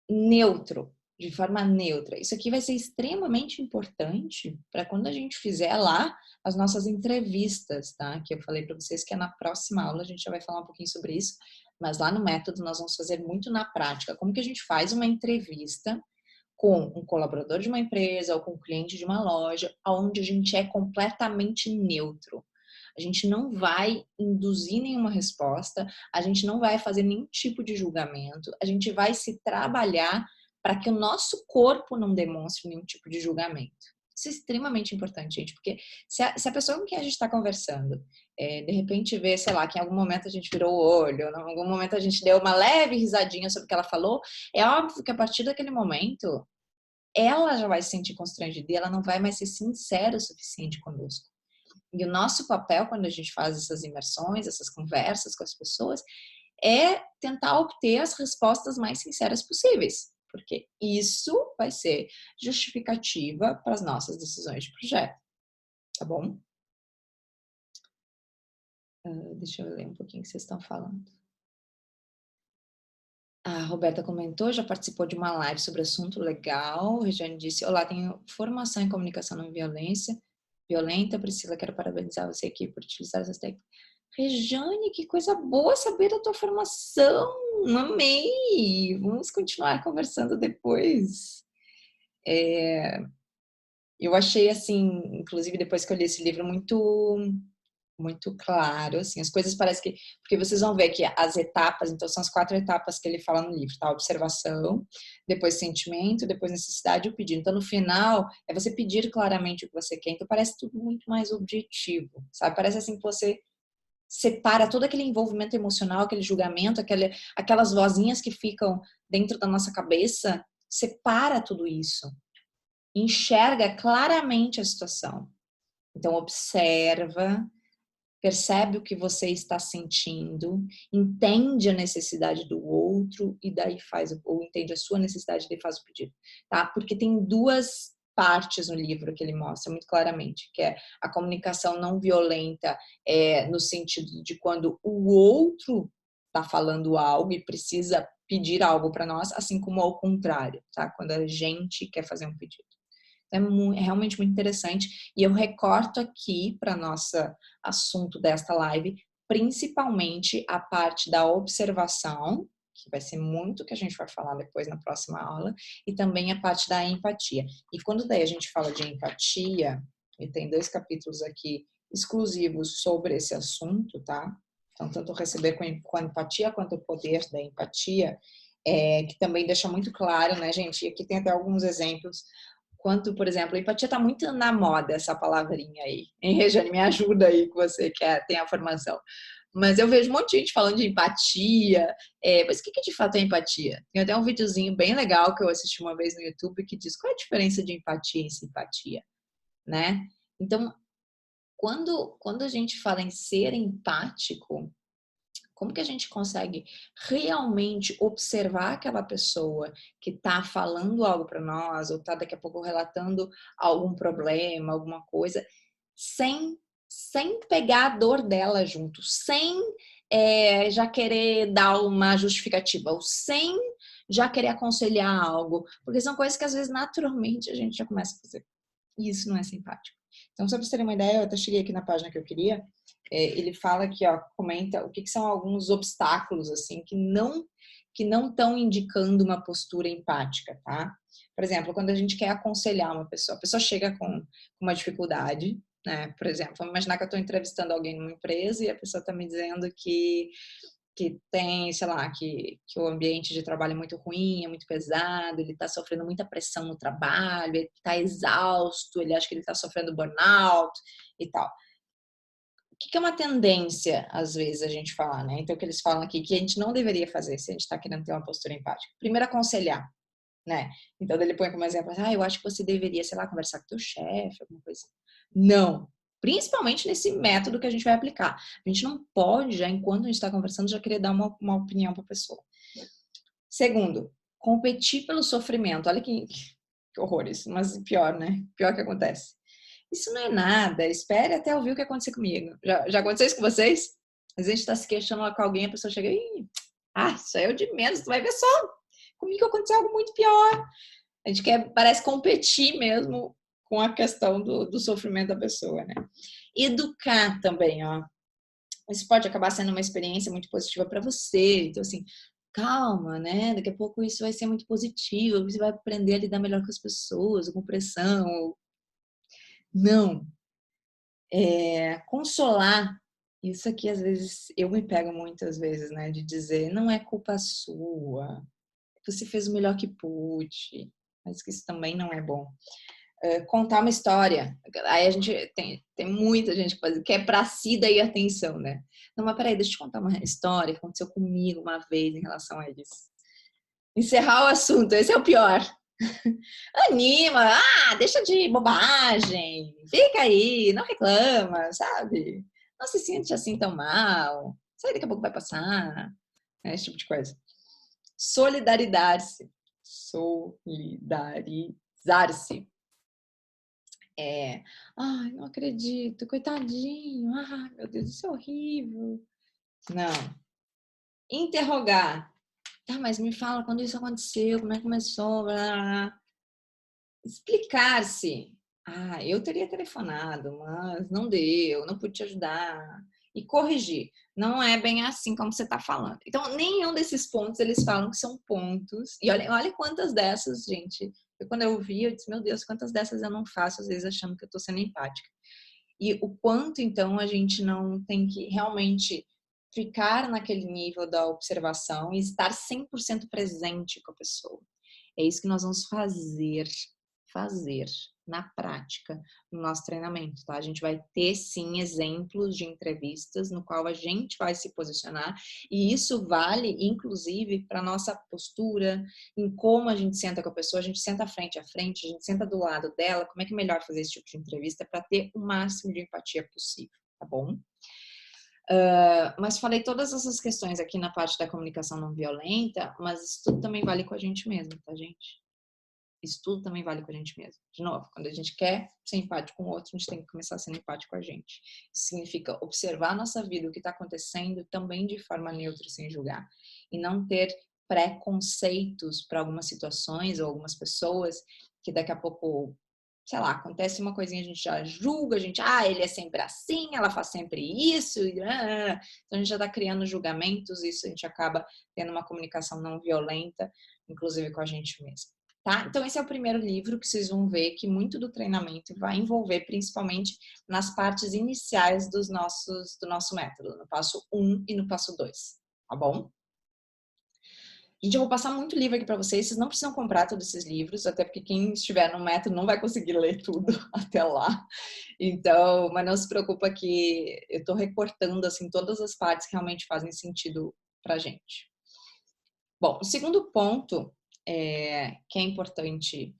Neutro, de forma neutra. Isso aqui vai ser extremamente importante para quando a gente fizer lá as nossas entrevistas, tá? Que eu falei para vocês que é na próxima aula, a gente já vai falar um pouquinho sobre isso, mas lá no método nós vamos fazer muito na prática. Como que a gente faz uma entrevista com um colaborador de uma empresa ou com um cliente de uma loja, onde a gente é completamente neutro. A gente não vai induzir nenhuma resposta, a gente não vai fazer nenhum tipo de julgamento, a gente vai se trabalhar para que o nosso corpo não demonstre nenhum tipo de julgamento. Isso é extremamente importante, gente, porque se a pessoa com quem a gente está conversando, de repente vê, sei lá, que em algum momento a gente virou o olho, em algum momento a gente deu uma leve risadinha sobre o que ela falou, é óbvio que a partir daquele momento ela já vai se sentir constrangida e ela não vai mais ser sincera o suficiente conosco. E o nosso papel quando a gente faz essas imersões, essas conversas com as pessoas, é tentar obter as respostas mais sinceras possíveis, porque isso vai ser justificativa para as nossas decisões de projeto, tá bom? Deixa eu ler um pouquinho o que vocês estão falando. A Roberta comentou, já participou de uma live sobre assunto legal. Regiane disse, olá, tenho formação em comunicação não violenta. Priscila, quero parabenizar você aqui por utilizar essas técnicas. Regiane, que coisa boa saber da tua formação. Amei. Vamos continuar conversando depois. Eu achei, assim, inclusive depois que eu li esse livro, muito muito claro, assim, as coisas parecem que... Porque vocês vão ver que as etapas, então são as 4 etapas que ele fala no livro, tá? Observação, depois sentimento, depois necessidade e o pedido. Então, no final, é você pedir claramente o que você quer. Então, parece tudo muito mais objetivo, sabe? Parece assim que você separa todo aquele envolvimento emocional, aquele julgamento, aquelas vozinhas que ficam dentro da nossa cabeça, separa tudo isso. Enxerga claramente a situação. Então, observa, percebe o que você está sentindo, entende a necessidade do outro e daí ou entende a sua necessidade e daí faz o pedido, tá? Porque tem 2 partes no livro que ele mostra muito claramente, que é a comunicação não violenta, no sentido de quando o outro está falando algo e precisa pedir algo para nós, assim como ao contrário, tá? Quando a gente quer fazer um pedido. É realmente muito interessante e eu recorto aqui para nossa assunto desta live, principalmente a parte da observação, que vai ser muito que a gente vai falar depois na próxima aula, e também a parte da empatia. E quando daí a gente fala de empatia, e tem 2 capítulos aqui exclusivos sobre esse assunto, tá? Então, tanto receber com empatia quanto o poder da empatia, que também deixa muito claro, né, gente? E aqui tem até alguns exemplos. Quanto, por exemplo, empatia está muito na moda, essa palavrinha aí. Hein, Regiane, me ajuda aí, que você tem a formação. Mas eu vejo um monte de gente falando de empatia. Mas o que de fato é empatia? Tem até um videozinho bem legal que eu assisti uma vez no YouTube que diz qual é a diferença de empatia e simpatia, né? Então, quando a gente fala em ser empático, como que a gente consegue realmente observar aquela pessoa que está falando algo para nós ou está daqui a pouco relatando algum problema, alguma coisa, sem pegar a dor dela junto, sem já querer dar uma justificativa, ou sem já querer aconselhar algo, porque são coisas que às vezes naturalmente a gente já começa a fazer. E isso não é simpático. Então, só para vocês terem uma ideia, eu até cheguei aqui na página que eu queria, ele fala aqui, ó, comenta o que são alguns obstáculos, assim, que não estão indicando uma postura empática, tá? Por exemplo, quando a gente quer aconselhar uma pessoa, a pessoa chega com uma dificuldade, né? Por exemplo, vamos imaginar que eu estou entrevistando alguém numa empresa e a pessoa está me dizendo que tem, sei lá, que o ambiente de trabalho é muito ruim, é muito pesado, ele está sofrendo muita pressão no trabalho, ele está exausto, ele acha que ele está sofrendo burnout e tal. O que é uma tendência, às vezes, a gente falar, né? Então, o que eles falam aqui, que a gente não deveria fazer se a gente está querendo ter uma postura empática. Primeiro, aconselhar, né? Então, ele põe como exemplo, eu acho que você deveria, sei lá, conversar com teu chefe, alguma coisa assim. Não. Principalmente nesse método que a gente vai aplicar. A gente não pode, já enquanto a gente está conversando, já querer dar uma opinião para a pessoa. Segundo, competir pelo sofrimento. Olha que horror isso, mas pior, né? Pior que acontece. Isso não é nada, espere até ouvir o que aconteceu comigo. Já aconteceu isso com vocês? Às vezes a gente está se queixando lá com alguém, a pessoa chega e... isso aí é o de menos, tu vai ver só. Comigo aconteceu algo muito pior. A gente parece competir mesmo com a questão do sofrimento da pessoa, né? Educar também, ó. Isso pode acabar sendo uma experiência muito positiva para você. Então, assim, calma, né? Daqui a pouco isso vai ser muito positivo, você vai aprender a lidar melhor com as pessoas, com pressão. Não. Consolar. Isso aqui, às vezes, eu me pego muitas vezes, né? De dizer, não é culpa sua. Você fez o melhor que pôde. Mas que isso também não é bom. Contar uma história. Aí a gente tem muita gente que é pra si daí atenção, né? Não, mas peraí, deixa eu te contar uma história que aconteceu comigo uma vez em relação a isso. Encerrar o assunto, esse é o pior. Anima, deixa de bobagem, fica aí, não reclama, sabe? Não se sente assim tão mal, isso aí daqui a pouco vai passar, esse tipo de coisa. Solidarizar-se. Solidarizar-se. Não acredito, coitadinho, meu Deus, isso é horrível. Não. Interrogar. Tá, mas me fala quando isso aconteceu, como é que começou, blá, blá, blá. Explicar-se. Eu teria telefonado, mas não deu, não pude te ajudar. E corrigir. Não é bem assim como você está falando. Então, nenhum desses pontos eles falam que são pontos. E olha quantas dessas, gente. Quando eu vi, eu disse, meu Deus, quantas dessas eu não faço, às vezes achando que eu estou sendo empática. e o quanto, então, a gente não tem que realmente ficar naquele nível da observação e estar 100% presente com a pessoa. É isso que nós vamos fazer na prática no nosso treinamento, tá? A gente vai ter, sim, exemplos de entrevistas no qual a gente vai se posicionar e isso vale, inclusive, para nossa postura, em como a gente senta com a pessoa, a gente senta frente a frente, a gente senta do lado dela, como é que é melhor fazer esse tipo de entrevista para ter o máximo de empatia possível, tá bom? Mas falei todas essas questões aqui na parte da comunicação não violenta, mas isso tudo também vale com a gente mesmo, tá, gente? Isso tudo também vale com a gente mesmo. De novo, quando a gente quer ser empático com o outro, a gente tem que começar a ser empático com a gente. Isso significa observar a nossa vida, o que está acontecendo, também de forma neutra, sem julgar. E não ter preconceitos para algumas situações ou algumas pessoas que daqui a pouco, sei lá, acontece uma coisinha, a gente já julga, a gente, ele é sempre assim, ela faz sempre isso, então a gente já está criando julgamentos, e isso a gente acaba tendo uma comunicação não violenta, inclusive com a gente mesmo. Tá? Então, esse é o primeiro livro que vocês vão ver que muito do treinamento vai envolver, principalmente nas partes iniciais do nosso método, no passo 1 e no passo 2, tá bom? Gente, eu vou passar muito livro aqui para vocês, vocês não precisam comprar todos esses livros, até porque quem estiver no método não vai conseguir ler tudo até lá. Então, mas não se preocupa que eu estou recortando assim todas as partes que realmente fazem sentido pra gente. Bom, o segundo ponto que é importante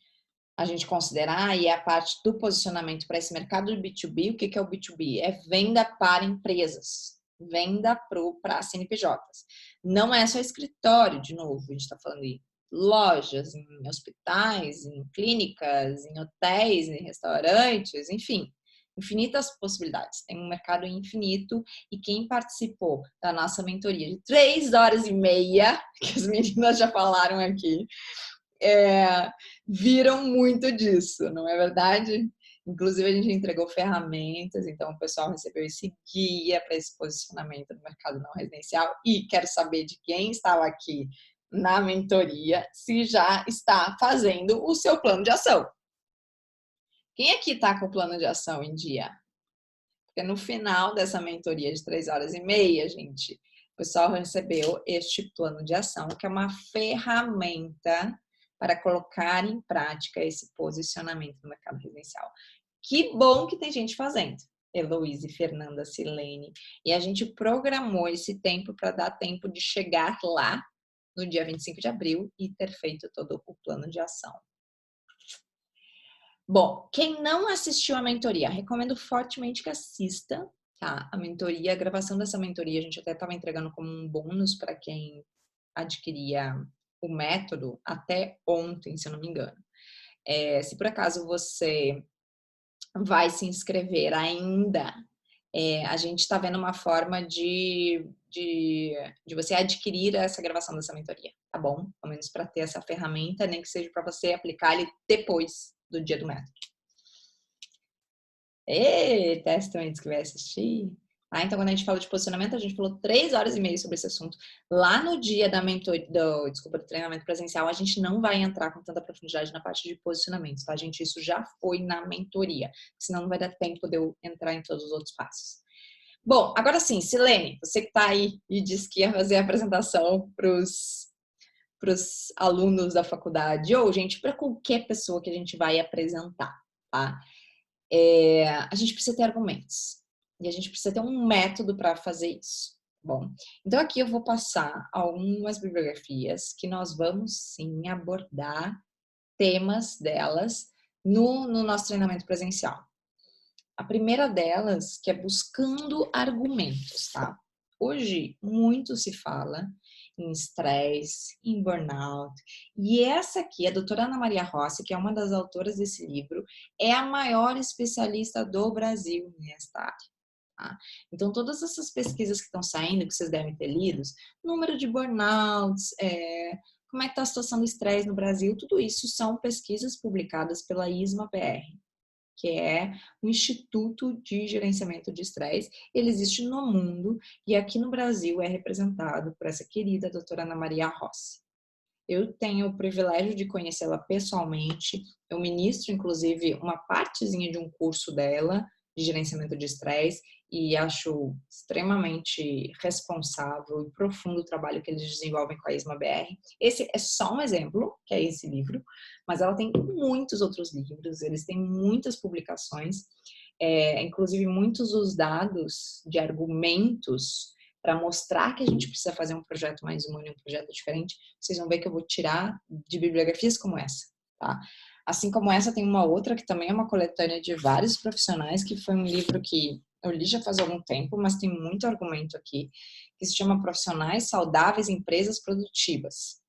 a gente considerar e é a parte do posicionamento para esse mercado de B2B. O que é o B2B? É venda para empresas, venda para CNPJs. Não é só escritório, de novo, a gente está falando de lojas, em hospitais, em clínicas, em hotéis, em restaurantes, enfim, infinitas possibilidades. Tem um mercado infinito e quem participou da nossa mentoria de 3 horas e meia, que as meninas já falaram aqui, viram muito disso, não é verdade? Inclusive, a gente entregou ferramentas, então o pessoal recebeu esse guia para esse posicionamento no mercado não residencial. E quero saber de quem estava aqui na mentoria, se já está fazendo o seu plano de ação. Quem aqui está com o plano de ação em dia? Porque no final dessa mentoria de 3 horas e meia, gente, o pessoal recebeu este plano de ação, que é uma ferramenta para colocar em prática esse posicionamento no mercado residencial. Que bom que tem gente fazendo. Heloísa, Fernanda, Silene. E a gente programou esse tempo para dar tempo de chegar lá no dia 25 de abril e ter feito todo o plano de ação. Bom, quem não assistiu a mentoria, recomendo fortemente que assista, tá? A mentoria, a gravação dessa mentoria, a gente até estava entregando como um bônus para quem adquiria o método até ontem, se eu não me engano. Se por acaso você vai se inscrever ainda, a gente está vendo uma forma de você adquirir essa gravação dessa mentoria, tá bom? Pelo menos para ter essa ferramenta, nem que seja para você aplicar ele depois do dia do método. Testamentos que vai assistir. Então, quando a gente fala de posicionamento, a gente falou 3 horas e meia sobre esse assunto. Lá no dia da do treinamento presencial, a gente não vai entrar com tanta profundidade na parte de posicionamento, tá, gente? Isso já foi na mentoria, senão não vai dar tempo de eu entrar em todos os outros passos. Bom, agora sim, Silene, você que está aí e disse que ia fazer a apresentação para os alunos da faculdade, ou, gente, para qualquer pessoa que a gente vai apresentar, tá? A gente precisa ter argumentos. E a gente precisa ter um método para fazer isso. Bom, então aqui eu vou passar algumas bibliografias que nós vamos sim abordar temas delas no nosso treinamento presencial. A primeira delas, que é buscando argumentos, tá? Hoje, muito se fala em estresse, em burnout. E essa aqui, a doutora Ana Maria Rossi, que é uma das autoras desse livro, é a maior especialista do Brasil nesta área. Tá? Então, todas essas pesquisas que estão saindo, que vocês devem ter lido, número de burnouts, como é que está a situação do estresse no Brasil, tudo isso são pesquisas publicadas pela ISMA-PR, que é um instituto de gerenciamento de estresse. Ele existe no mundo e aqui no Brasil é representado por essa querida doutora Ana Maria Rossi. Eu tenho o privilégio de conhecê-la pessoalmente, eu ministro, inclusive, uma partezinha de um curso dela de gerenciamento de estresse e acho extremamente responsável e profundo o trabalho que eles desenvolvem com a ISMA BR. Esse é só um exemplo, que é esse livro, mas ela tem muitos outros livros, eles têm muitas publicações, inclusive muitos os dados de argumentos para mostrar que a gente precisa fazer um projeto mais humano e um projeto diferente. Vocês vão ver que eu vou tirar de bibliografias como essa, tá? Assim como essa, tem uma outra que também é uma coletânea de vários profissionais, que foi um livro que eu li já faz algum tempo, mas tem muito argumento aqui, que se chama Profissionais Saudáveis em Empresas Produtivas.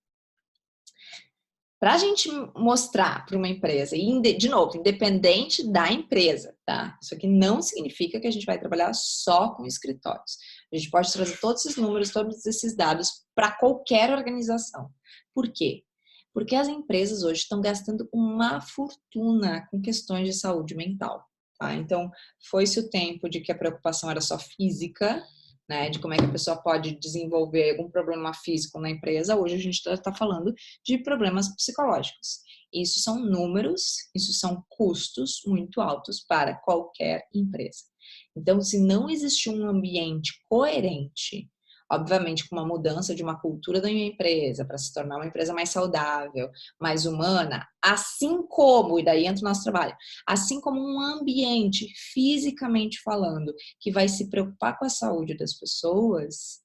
Para a gente mostrar para uma empresa, e de novo, independente da empresa, tá? Isso aqui não significa que a gente vai trabalhar só com escritórios. A gente pode trazer todos esses números, todos esses dados para qualquer organização. Por quê? Porque as empresas hoje estão gastando uma fortuna com questões de saúde mental, tá? Então, foi-se o tempo de que a preocupação era só física, né, de como é que a pessoa pode desenvolver algum problema físico na empresa. Hoje a gente está falando de problemas psicológicos. Isso são números, isso são custos muito altos para qualquer empresa. Então, se não existe um ambiente coerente, obviamente com uma mudança de uma cultura da minha empresa para se tornar uma empresa mais saudável, mais humana, assim como, e daí entra o nosso trabalho, assim como um ambiente, fisicamente falando, que vai se preocupar com a saúde das pessoas,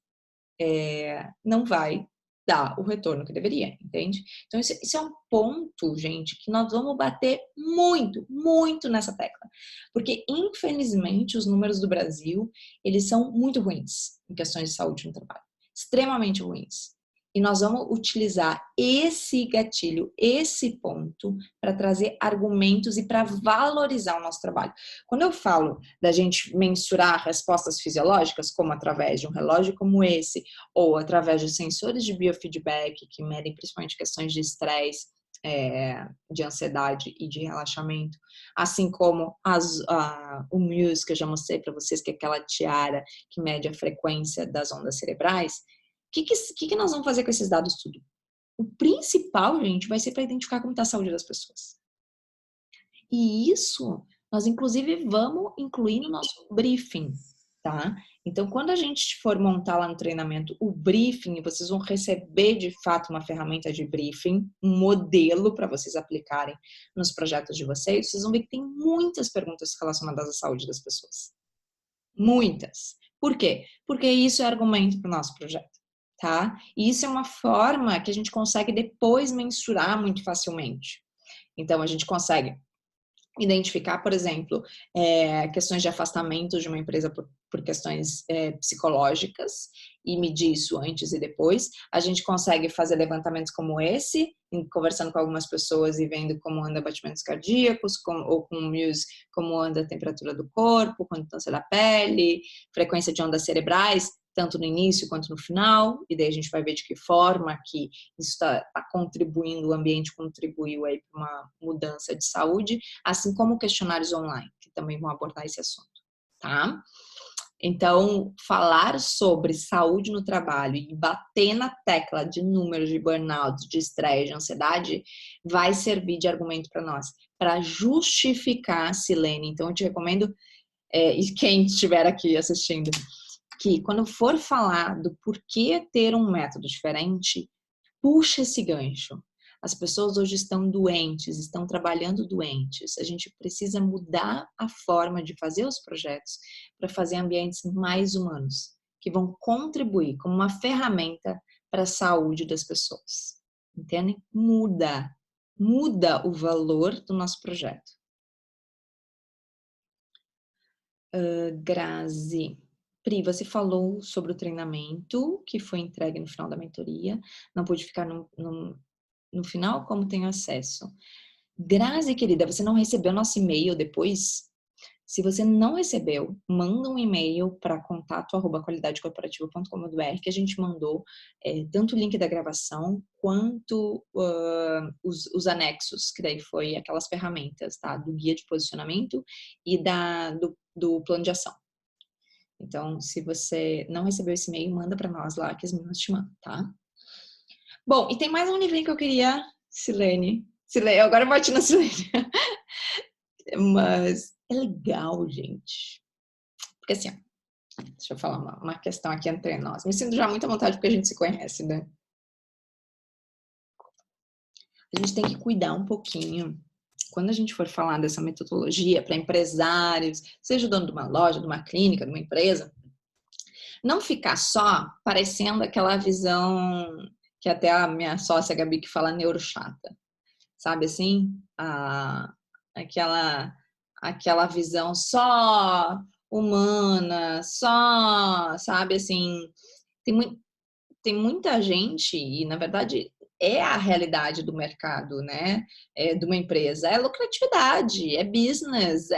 não vai dar o retorno que deveria, entende? Então, isso é um ponto, gente, que nós vamos bater muito, muito nessa tecla. Porque, infelizmente, os números do Brasil, eles são muito ruins em questões de saúde no trabalho. Extremamente ruins. E nós vamos utilizar esse gatilho, esse ponto, para trazer argumentos e para valorizar o nosso trabalho. Quando eu falo da gente mensurar respostas fisiológicas, como através de um relógio como esse, ou através de sensores de biofeedback, que medem principalmente questões de estresse, de ansiedade e de relaxamento, assim como o Muse, que eu já mostrei para vocês, que é aquela tiara que mede a frequência das ondas cerebrais. O que nós vamos fazer com esses dados tudo? O principal, gente, vai ser para identificar como está a saúde das pessoas. E isso, nós inclusive vamos incluir no nosso briefing, tá? Então, quando a gente for montar lá no treinamento o briefing, vocês vão receber de fato uma ferramenta de briefing, um modelo para vocês aplicarem nos projetos de vocês. Vocês vão ver que tem muitas perguntas relacionadas à saúde das pessoas. Muitas. Por quê? Porque isso é argumento para o nosso projeto. Tá? E isso é uma forma que a gente consegue depois mensurar muito facilmente. Então, a gente consegue identificar, por exemplo, questões de afastamento de uma empresa por questões psicológicas e medir isso antes e depois. A gente consegue fazer levantamentos como esse, conversando com algumas pessoas e vendo como anda batimentos cardíacos, ou com o Muse, como anda a temperatura do corpo, condutância da pele, frequência de ondas cerebrais, tanto no início quanto no final, e daí a gente vai ver de que forma que isso está contribuindo, o ambiente contribuiu aí para uma mudança de saúde, assim como questionários online, que também vão abordar esse assunto, tá? Então, falar sobre saúde no trabalho e bater na tecla de números de burnout, de estresse, de ansiedade, vai servir de argumento para nós, para justificar, Silene. Então, eu te recomendo, e quem estiver aqui assistindo, que quando for falar do porquê ter um método diferente, puxa esse gancho. As pessoas hoje estão doentes, estão trabalhando doentes. A gente precisa mudar a forma de fazer os projetos para fazer ambientes mais humanos, que vão contribuir como uma ferramenta para a saúde das pessoas. Entendem? Muda o valor do nosso projeto. Grazi. Pri, você falou sobre o treinamento que foi entregue no final da mentoria. Não pude ficar no final, como tenho acesso? Grazi, querida, você não recebeu nosso e-mail depois? Se você não recebeu, manda um e-mail para contato@qualidadecorporativa.com.br que a gente mandou tanto o link da gravação quanto os anexos, que daí foi aquelas ferramentas, tá? Do guia de posicionamento e do plano de ação. Então, se você não recebeu esse e-mail, manda para nós lá que as meninas te mandam, tá? Bom, e tem mais um livrinho que eu queria, Silene, agora eu bati na Silene. Mas É legal, gente. Porque assim, ó, deixa eu falar uma questão aqui entre nós. Me sinto já muito à vontade porque a gente se conhece, né? A gente tem que cuidar um pouquinho. Quando a gente for falar dessa metodologia para empresários, seja o dono de uma loja, de uma clínica, de uma empresa, não ficar só parecendo aquela visão que até a minha sócia Gabi que fala neurochata, sabe assim? Aquela, aquela visão só humana, só, sabe assim, tem, tem muita gente, e na verdade é a realidade do mercado, né? De uma empresa, é lucratividade, é business,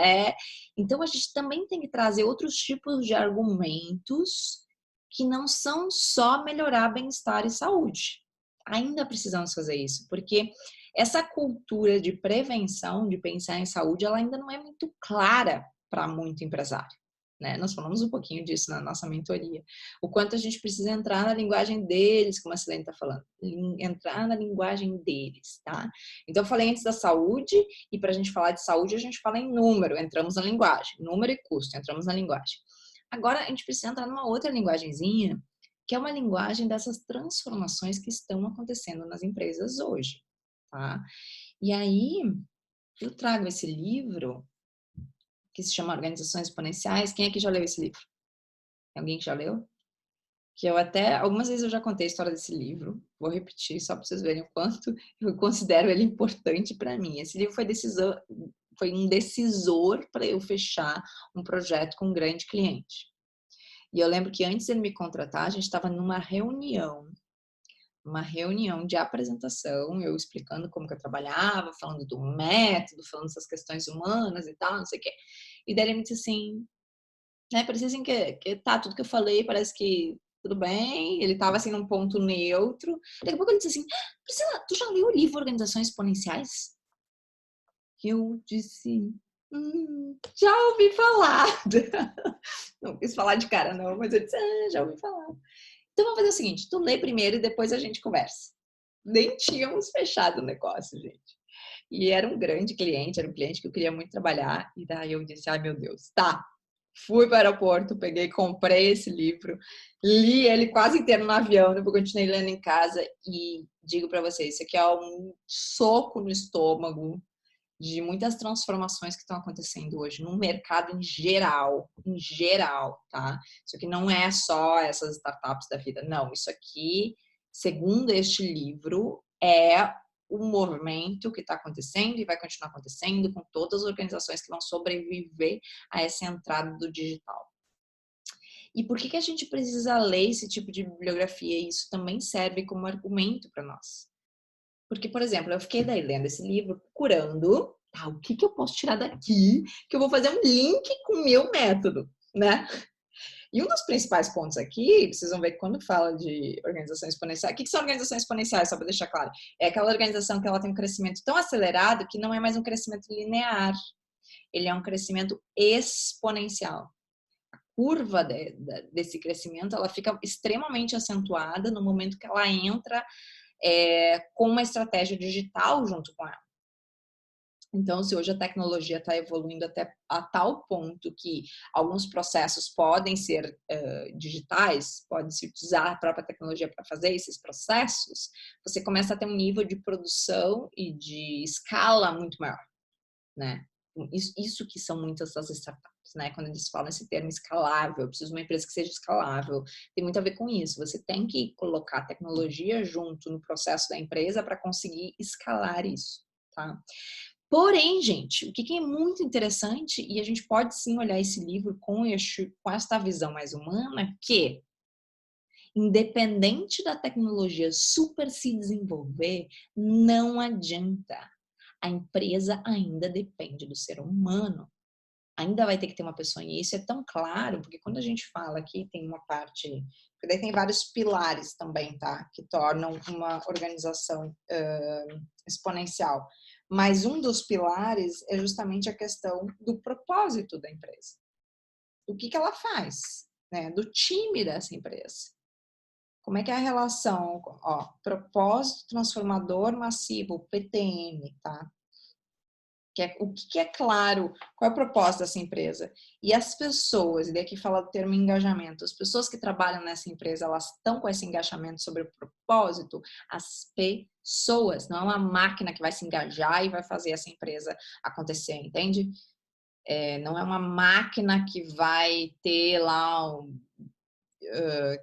Então a gente também tem que trazer outros tipos de argumentos que não são só melhorar bem-estar e saúde. Ainda precisamos fazer isso, porque essa cultura de prevenção, de pensar em saúde, ela ainda não é muito clara para muito empresário. Né? Nós falamos um pouquinho disso na nossa mentoria. O quanto a gente precisa entrar na linguagem deles, como a Silene está falando, entrar na linguagem deles, tá? Então, eu falei antes da saúde, e para a gente falar de saúde, a gente fala em número, entramos na linguagem, número e custo, entramos na linguagem. Agora, a gente precisa entrar numa outra linguagenzinha, que é uma linguagem dessas transformações que estão acontecendo nas empresas hoje, tá? E aí, eu trago esse livro que se chama Organizações Exponenciais. Quem aqui já leu esse livro? Tem alguém que já leu? Que eu até, algumas vezes eu já contei a história desse livro, vou repetir só para vocês verem o quanto eu considero ele importante para mim. Esse livro foi um decisor para eu fechar um projeto com um grande cliente. E eu lembro que antes de ele me contratar, a gente estava numa reunião, uma reunião de apresentação, eu explicando como que eu trabalhava, falando do método, falando dessas questões humanas e tal, não sei o quê. E daí ele me disse assim, né, parecia assim que tá, tudo que eu falei parece que tudo bem, ele tava assim num ponto neutro. Daqui a pouco ele disse assim, Priscila, tu já leu o livro Organizações Exponenciais? Eu disse, já ouvi falar. Não quis falar de cara não, mas eu disse, já ouvi falar. Então vamos fazer o seguinte, tu lê primeiro e depois a gente conversa. Nem tínhamos fechado o negócio, gente. E era um grande cliente, era um cliente que eu queria muito trabalhar. E daí eu disse, ai meu Deus, tá. Fui para o aeroporto, peguei, comprei esse livro, li ele quase inteiro no avião, depois continuei lendo em casa e digo para vocês, isso aqui é um soco no estômago de muitas transformações que estão acontecendo hoje no mercado em geral, tá? Isso aqui não é só essas startups da vida, não. Isso aqui, segundo este livro, é um movimento que está acontecendo e vai continuar acontecendo com todas as organizações que vão sobreviver a essa entrada do digital. E por que a gente precisa ler esse tipo de bibliografia? Isso também serve como argumento para nós. Porque, por exemplo, eu fiquei daí lendo esse livro, procurando, tá, o que eu posso tirar daqui, que eu vou fazer um link com o meu método, né? E um dos principais pontos aqui, vocês vão ver que quando fala de organizações exponenciais, o que são organizações exponenciais, só para deixar claro? É aquela organização que ela tem um crescimento tão acelerado que não é mais um crescimento linear, ele é um crescimento exponencial. A curva desse crescimento, ela fica extremamente acentuada no momento que ela entra com uma estratégia digital junto com ela. Então, se hoje a tecnologia está evoluindo até a tal ponto que alguns processos podem ser digitais, pode-se usar a própria tecnologia para fazer esses processos, você começa a ter um nível de produção e de escala muito maior, né? Isso que são muitas das startups, né? Quando eles falam esse termo escalável, eu preciso de uma empresa que seja escalável, tem muito a ver com isso. Você tem que colocar a tecnologia junto no processo da empresa para conseguir escalar isso, tá? Porém, gente, o que é muito interessante, e a gente pode sim olhar esse livro com esta visão mais humana, que independente da tecnologia super se desenvolver, não adianta. A empresa ainda depende do ser humano. Ainda vai ter que ter uma pessoa, e isso é tão claro, porque quando a gente fala aqui, tem uma parte, porque daí tem vários pilares também, tá? Que tornam uma organização exponencial. Mas um dos pilares é justamente a questão do propósito da empresa. O que ela faz, né? Do time dessa empresa. Como é que é a relação, ó, propósito transformador massivo, PTM, tá? O que é claro, qual é o propósito dessa empresa. E as pessoas, e daqui fala do termo engajamento, as pessoas que trabalham nessa empresa, elas estão com esse engajamento sobre o propósito, as pessoas, não é uma máquina que vai se engajar e vai fazer essa empresa acontecer, entende? Não é uma máquina que vai ter lá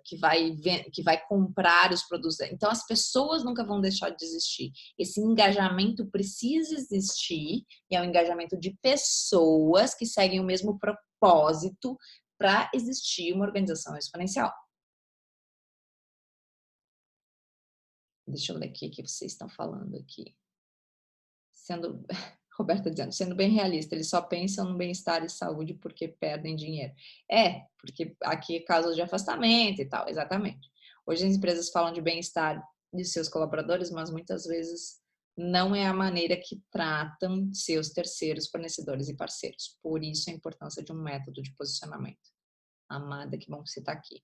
que vai comprar os produtos. Então, as pessoas nunca vão deixar de existir. Esse engajamento precisa existir, e é um engajamento de pessoas que seguem o mesmo propósito para existir uma organização exponencial. Deixa eu ler aqui o que vocês estão falando aqui. Roberta dizendo, sendo bem realista, eles só pensam no bem-estar e saúde porque perdem dinheiro. Porque aqui é casos de afastamento e tal, exatamente. Hoje as empresas falam de bem-estar de seus colaboradores, mas muitas vezes não é a maneira que tratam seus terceiros fornecedores e parceiros. Por isso a importância de um método de posicionamento. Amada, que bom que você está aqui.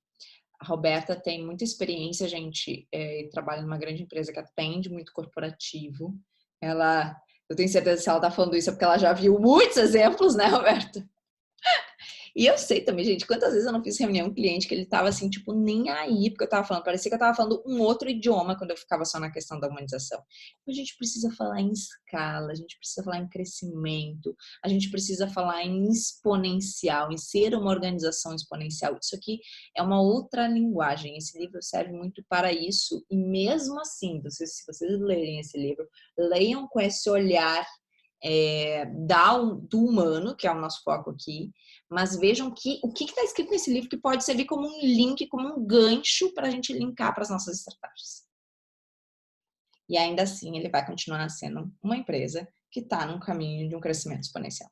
A Roberta tem muita experiência, gente, trabalha numa grande empresa que atende muito corporativo. Eu tenho certeza que se ela tá falando isso é porque ela já viu muitos exemplos, né, Roberta? E eu sei também, gente, quantas vezes eu não fiz reunião com cliente que ele tava assim, tipo, nem aí, porque eu tava falando, parecia que eu tava falando um outro idioma quando eu ficava só na questão da humanização. Então, a gente precisa falar em escala, a gente precisa falar em crescimento, a gente precisa falar em exponencial, em ser uma organização exponencial. Isso aqui é uma outra linguagem. Esse livro serve muito para isso, e mesmo assim, se vocês lerem esse livro, leiam com esse olhar do humano, que é o nosso foco aqui, mas vejam que o que está escrito nesse livro que pode servir como um link, como um gancho para a gente linkar para as nossas estratégias. E ainda assim, ele vai continuar sendo uma empresa que está num caminho de um crescimento exponencial.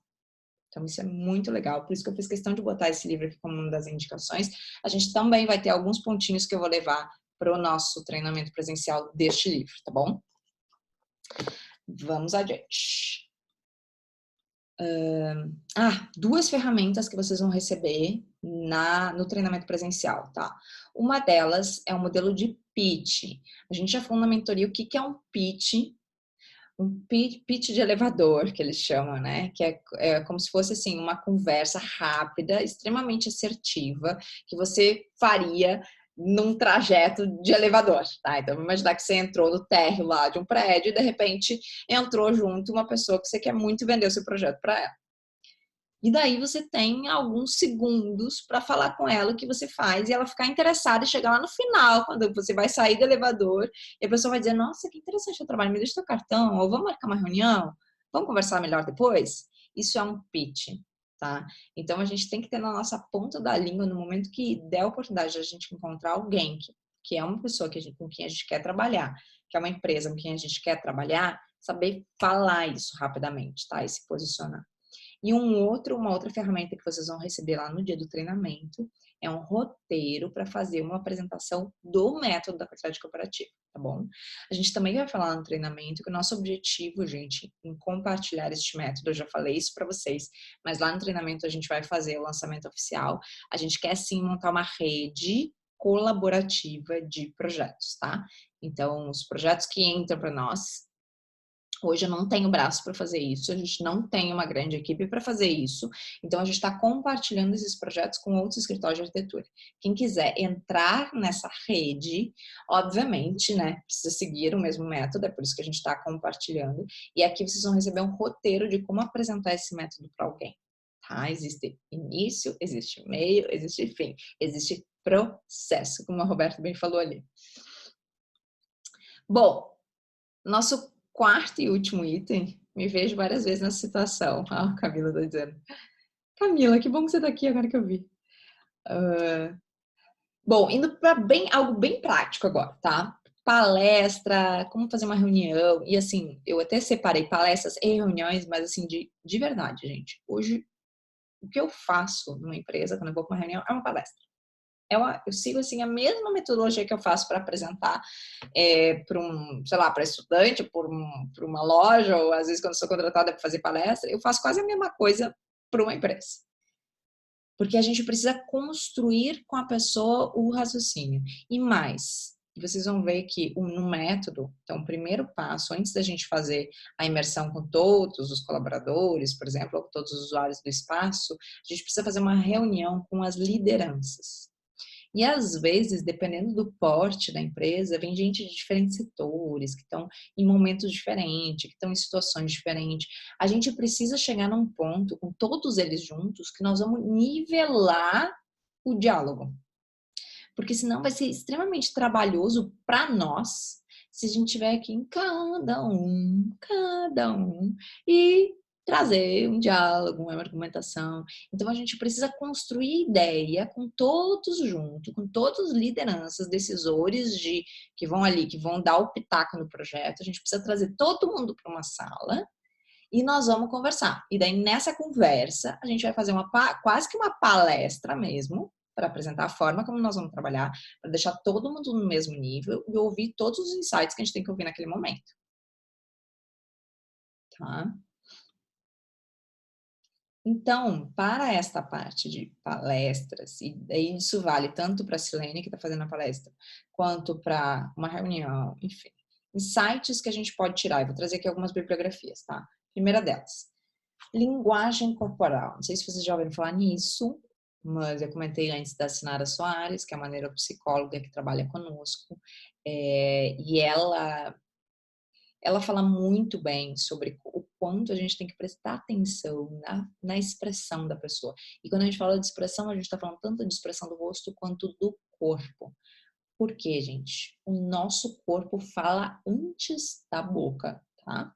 Então, isso é muito legal. Por isso que eu fiz questão de botar esse livro aqui como uma das indicações. A gente também vai ter alguns pontinhos que eu vou levar para o nosso treinamento presencial deste livro, tá bom? Vamos adiante. Duas ferramentas que vocês vão receber no treinamento presencial, tá? Uma delas é o modelo de pitch. A gente já falou na mentoria o que é um pitch. Um pitch de elevador, que eles chamam, né? Que é como se fosse, assim, uma conversa rápida, extremamente assertiva, que você faria num trajeto de elevador, tá? Então, vamos imaginar que você entrou no térreo lá de um prédio e, de repente, entrou junto uma pessoa que você quer muito vender o seu projeto para ela. E daí você tem alguns segundos para falar com ela o que você faz e ela ficar interessada e chegar lá no final, quando você vai sair do elevador e a pessoa vai dizer, nossa, que interessante o trabalho, me deixa teu cartão, ou vamos marcar uma reunião, vamos conversar melhor depois? Isso é um pitch, tá? Então a gente tem que ter na nossa ponta da língua, no momento que der a oportunidade de a gente encontrar alguém que é uma pessoa com quem a gente quer trabalhar, que é uma empresa com quem a gente quer trabalhar, saber falar isso rapidamente, tá? E se posicionar. E uma outra ferramenta que vocês vão receber lá no dia do treinamento é um roteiro para fazer uma apresentação do método da qualidade corporativa, tá bom? A gente também vai falar no treinamento que o nosso objetivo, gente, em compartilhar este método, eu já falei isso para vocês, mas lá no treinamento a gente vai fazer o lançamento oficial. A gente quer sim montar uma rede colaborativa de projetos, tá? Então, os projetos que entram para nós, hoje eu não tenho braço para fazer isso, a gente não tem uma grande equipe para fazer isso, então a gente está compartilhando esses projetos com outros escritórios de arquitetura. Quem quiser entrar nessa rede, obviamente, né, precisa seguir o mesmo método, é por isso que a gente está compartilhando, e aqui vocês vão receber um roteiro de como apresentar esse método para alguém. Tá? Existe início, existe meio, existe fim, existe processo, como a Roberta bem falou ali. Bom, nosso quarto e último item, me vejo várias vezes nessa situação. Ah, Camila tá dizendo. Camila, que bom que você tá aqui agora que eu vi. Bom, indo para algo bem prático agora, tá? Palestra, como fazer uma reunião. E assim, eu até separei palestras e reuniões, mas assim, de verdade, gente. Hoje, o que eu faço numa empresa, quando eu vou para uma reunião, é uma palestra. Eu sigo assim a mesma metodologia que eu faço para apresentar para sei lá, para estudante, para uma loja, ou às vezes quando sou contratada para fazer palestra, eu faço quase a mesma coisa para uma empresa. Porque a gente precisa construir com a pessoa o raciocínio. E mais, E vocês vão ver que no método, então, o primeiro passo, antes da gente fazer a imersão com todos os colaboradores, por exemplo, ou com todos os usuários do espaço, a gente precisa fazer uma reunião com as lideranças. E às vezes, dependendo do porte da empresa, vem gente de diferentes setores, que estão em momentos diferentes, que estão em situações diferentes. A gente precisa chegar num ponto, com todos eles juntos, que nós vamos nivelar o diálogo. Porque senão vai ser extremamente trabalhoso para nós, se a gente tiver aqui em cada um, e trazer um diálogo, uma argumentação. Então a gente precisa construir ideia com todos juntos, com todas as lideranças, decisores que vão ali, que vão dar o pitaco no projeto. A gente precisa trazer todo mundo para uma sala e nós vamos conversar. E daí nessa conversa a gente vai fazer quase que uma palestra mesmo, para apresentar a forma como nós vamos trabalhar, para deixar todo mundo no mesmo nível e ouvir todos os insights que a gente tem que ouvir naquele momento. Tá? Então, para esta parte de palestras, e daí isso vale tanto para a Silene, que está fazendo a palestra, quanto para uma reunião, enfim. Insights que a gente pode tirar. Eu vou trazer aqui algumas bibliografias, tá? Primeira delas, linguagem corporal. Não sei se vocês já ouviram falar nisso, mas eu comentei antes da Sinara Soares, que é uma neuropsicóloga que trabalha conosco, e ela fala muito bem sobre o quanto a gente tem que prestar atenção na expressão da pessoa. E quando a gente fala de expressão, a gente está falando tanto de expressão do rosto quanto do corpo. Por quê, gente? O nosso corpo fala antes da boca, tá?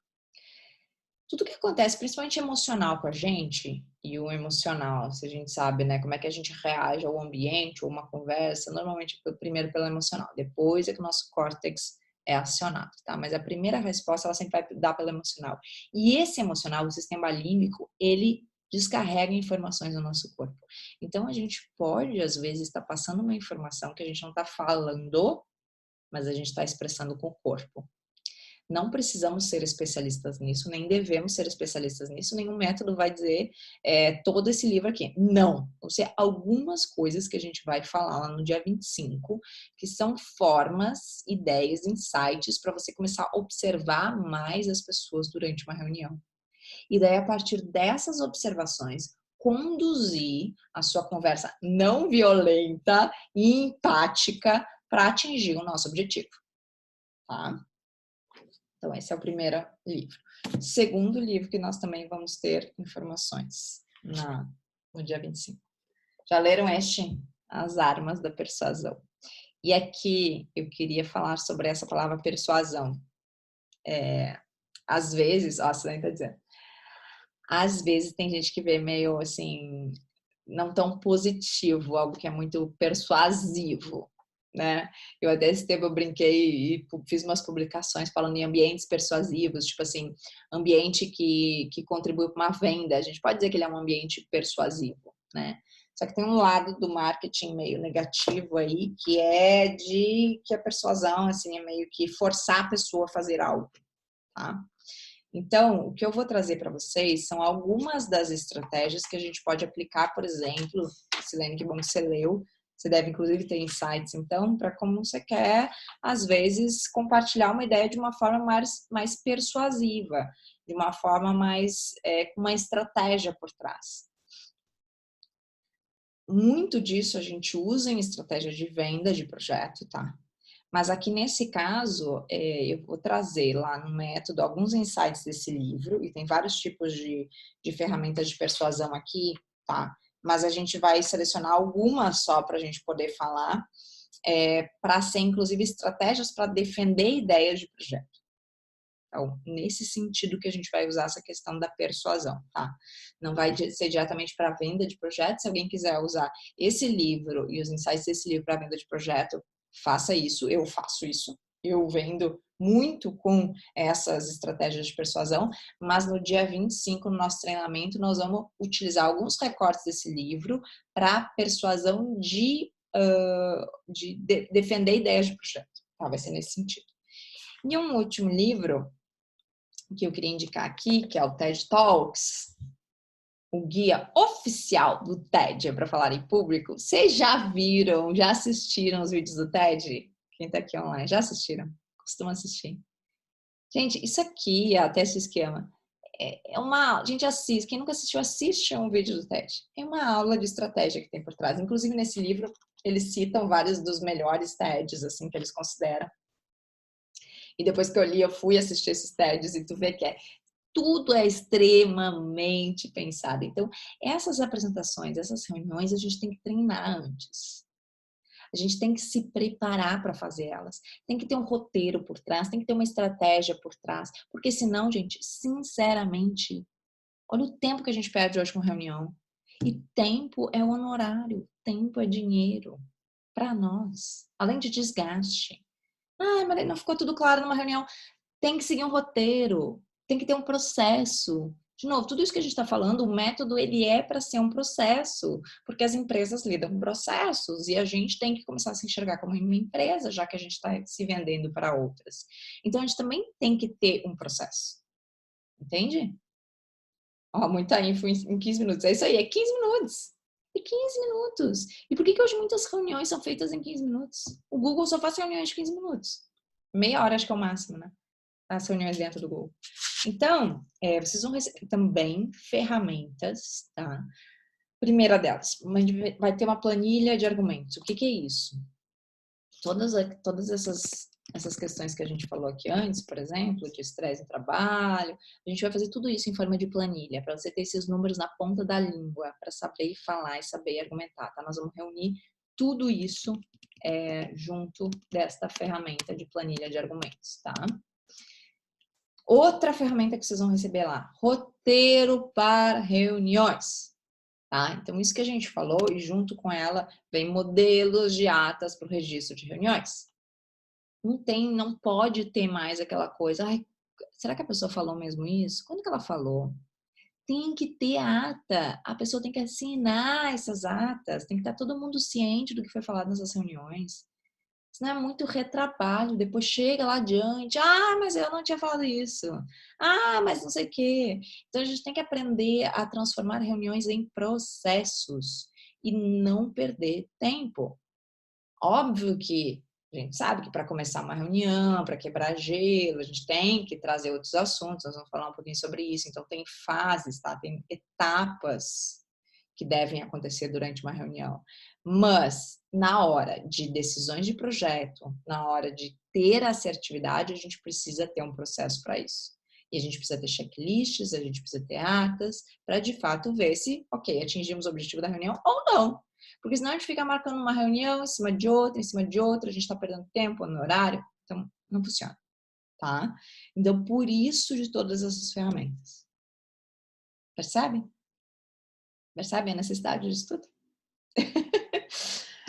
Tudo que acontece, principalmente emocional com a gente, e o emocional, se a gente sabe, né, como é que a gente reage ao ambiente ou uma conversa, normalmente primeiro pelo emocional, depois é que o nosso córtex é acionado, tá? Mas a primeira resposta ela sempre vai dar pelo emocional. E esse emocional, o sistema límbico, ele descarrega informações no nosso corpo. Então a gente pode, às vezes, estar passando uma informação que a gente não está falando, mas a gente está expressando com o corpo. Não precisamos ser especialistas nisso, nem devemos ser especialistas nisso, nenhum método vai dizer todo esse livro aqui. Não, vão ser algumas coisas que a gente vai falar lá no dia 25, que são formas, ideias, insights para você começar a observar mais as pessoas durante uma reunião. E daí, a partir dessas observações, conduzir a sua conversa não violenta e empática para atingir o nosso objetivo, tá? Então, esse é o primeiro livro. Segundo livro que nós também vamos ter informações no dia 25. Já leram este? As Armas da Persuasão. E aqui eu queria falar sobre essa palavra persuasão. Às vezes, ó, você está dizendo, às vezes tem gente que vê meio assim, não tão positivo, algo que é muito persuasivo, né? Eu até esse tempo eu brinquei e fiz umas publicações falando em ambientes persuasivos, tipo assim, ambiente que contribui para uma venda. A gente pode dizer que ele é um ambiente persuasivo, né? Só que tem um lado do marketing meio negativo aí, que é que a persuasão, assim, é meio que forçar a pessoa a fazer algo, tá? Então, o que eu vou trazer para vocês são algumas das estratégias que a gente pode aplicar, por exemplo, Silene, que bom que você leu, você deve inclusive ter insights, então, para como você quer, às vezes, compartilhar uma ideia de uma forma mais persuasiva, de uma forma mais, com uma estratégia por trás. Muito disso a gente usa em estratégia de venda de projeto, tá? Mas aqui nesse caso, eu vou trazer lá no método alguns insights desse livro, e tem vários tipos de ferramentas de persuasão aqui, tá? Mas a gente vai selecionar algumas só para a gente poder falar, para ser inclusive estratégias para defender ideias de projeto. Então, nesse sentido que a gente vai usar essa questão da persuasão, tá? Não vai ser diretamente para venda de projeto. Se alguém quiser usar esse livro e os insights desse livro para venda de projeto, faça isso. Eu faço isso. Eu vendo muito com essas estratégias de persuasão, mas no dia 25, no nosso treinamento, nós vamos utilizar alguns recortes desse livro para persuasão de defender ideias de projeto. Tá? Vai ser nesse sentido. E um último livro que eu queria indicar aqui, que é o TED Talks, o guia oficial do TED para falar em público. Vocês já viram, já assistiram os vídeos do TED? Quem tá aqui online, já assistiram? Costumam assistir. Gente, isso aqui, até esse esquema, é uma... Gente, assiste. Quem nunca assistiu, assiste um vídeo do TED. É uma aula de estratégia que tem por trás. Inclusive, nesse livro, eles citam vários dos melhores TEDs, assim, que eles consideram. E depois que eu li, eu fui assistir esses TEDs e tu vê que tudo é extremamente pensado. Então, essas apresentações, essas reuniões, a gente tem que treinar antes. A gente tem que se preparar para fazer elas. Tem que ter um roteiro por trás, tem que ter uma estratégia por trás. Porque senão, gente, sinceramente, olha o tempo que a gente perde hoje com reunião. E tempo é honorário, tempo é dinheiro para nós. Além de desgaste. Ah, mas não ficou tudo claro numa reunião. Tem que seguir um roteiro, tem que ter um processo. De novo, tudo isso que a gente está falando, o método ele é para ser um processo, porque as empresas lidam com processos e a gente tem que começar a se enxergar como uma empresa, já que a gente está se vendendo para outras. Então, a gente também tem que ter um processo, entende? Ó, muita info em 15 minutos. É isso aí, é 15 minutos. É 15 minutos. E por que hoje muitas reuniões são feitas em 15 minutos? O Google só faz reuniões de 15 minutos. Meia hora acho que é o máximo, né? As reuniões dentro do Google. Então, vocês vão receber também ferramentas, tá? Primeira delas, vai ter uma planilha de argumentos. O que é isso? Todas essas questões que a gente falou aqui antes, por exemplo, de estresse no trabalho, a gente vai fazer tudo isso em forma de planilha, para você ter esses números na ponta da língua, para saber falar e saber argumentar, tá? Nós vamos reunir tudo isso junto desta ferramenta de planilha de argumentos, tá? Outra ferramenta que vocês vão receber lá, roteiro para reuniões. Tá? Então, isso que a gente falou, e junto com ela vem modelos de atas para o registro de reuniões. Não pode ter mais aquela coisa, ai, será que a pessoa falou mesmo isso? Quando que ela falou? Tem que ter ata, a pessoa tem que assinar essas atas, tem que estar todo mundo ciente do que foi falado nessas reuniões. Senão é muito retrabalho, depois chega lá adiante, mas eu não tinha falado isso. Mas não sei o quê. Então a gente tem que aprender a transformar reuniões em processos e não perder tempo. Óbvio que a gente sabe que para começar uma reunião, para quebrar gelo, a gente tem que trazer outros assuntos, nós vamos falar um pouquinho sobre isso. Então tem fases, tá? Tem etapas que devem acontecer durante uma reunião. Mas, na hora de decisões de projeto, na hora de ter assertividade, a gente precisa ter um processo para isso. E a gente precisa ter checklists, a gente precisa ter atas, para de fato ver se, ok, atingimos o objetivo da reunião ou não. Porque senão a gente fica marcando uma reunião em cima de outra, a gente está perdendo tempo no horário, então não funciona, tá? Então, por isso de todas essas ferramentas. Percebe? Percebe a necessidade disso tudo?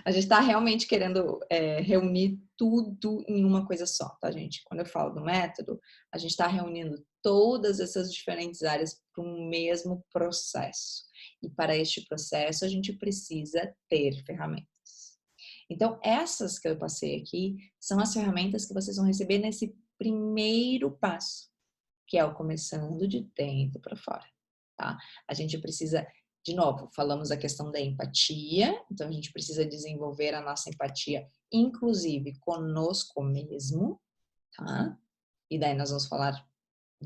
A gente está realmente querendo reunir tudo em uma coisa só, tá, gente? Quando eu falo do método, a gente está reunindo todas essas diferentes áreas para um mesmo processo. E para este processo, a gente precisa ter ferramentas. Então, essas que eu passei aqui são as ferramentas que vocês vão receber nesse primeiro passo, que é o começando de dentro para fora, tá? A gente precisa, de novo, falamos a questão da empatia, então a gente precisa desenvolver a nossa empatia, inclusive conosco mesmo, tá? E daí nós vamos falar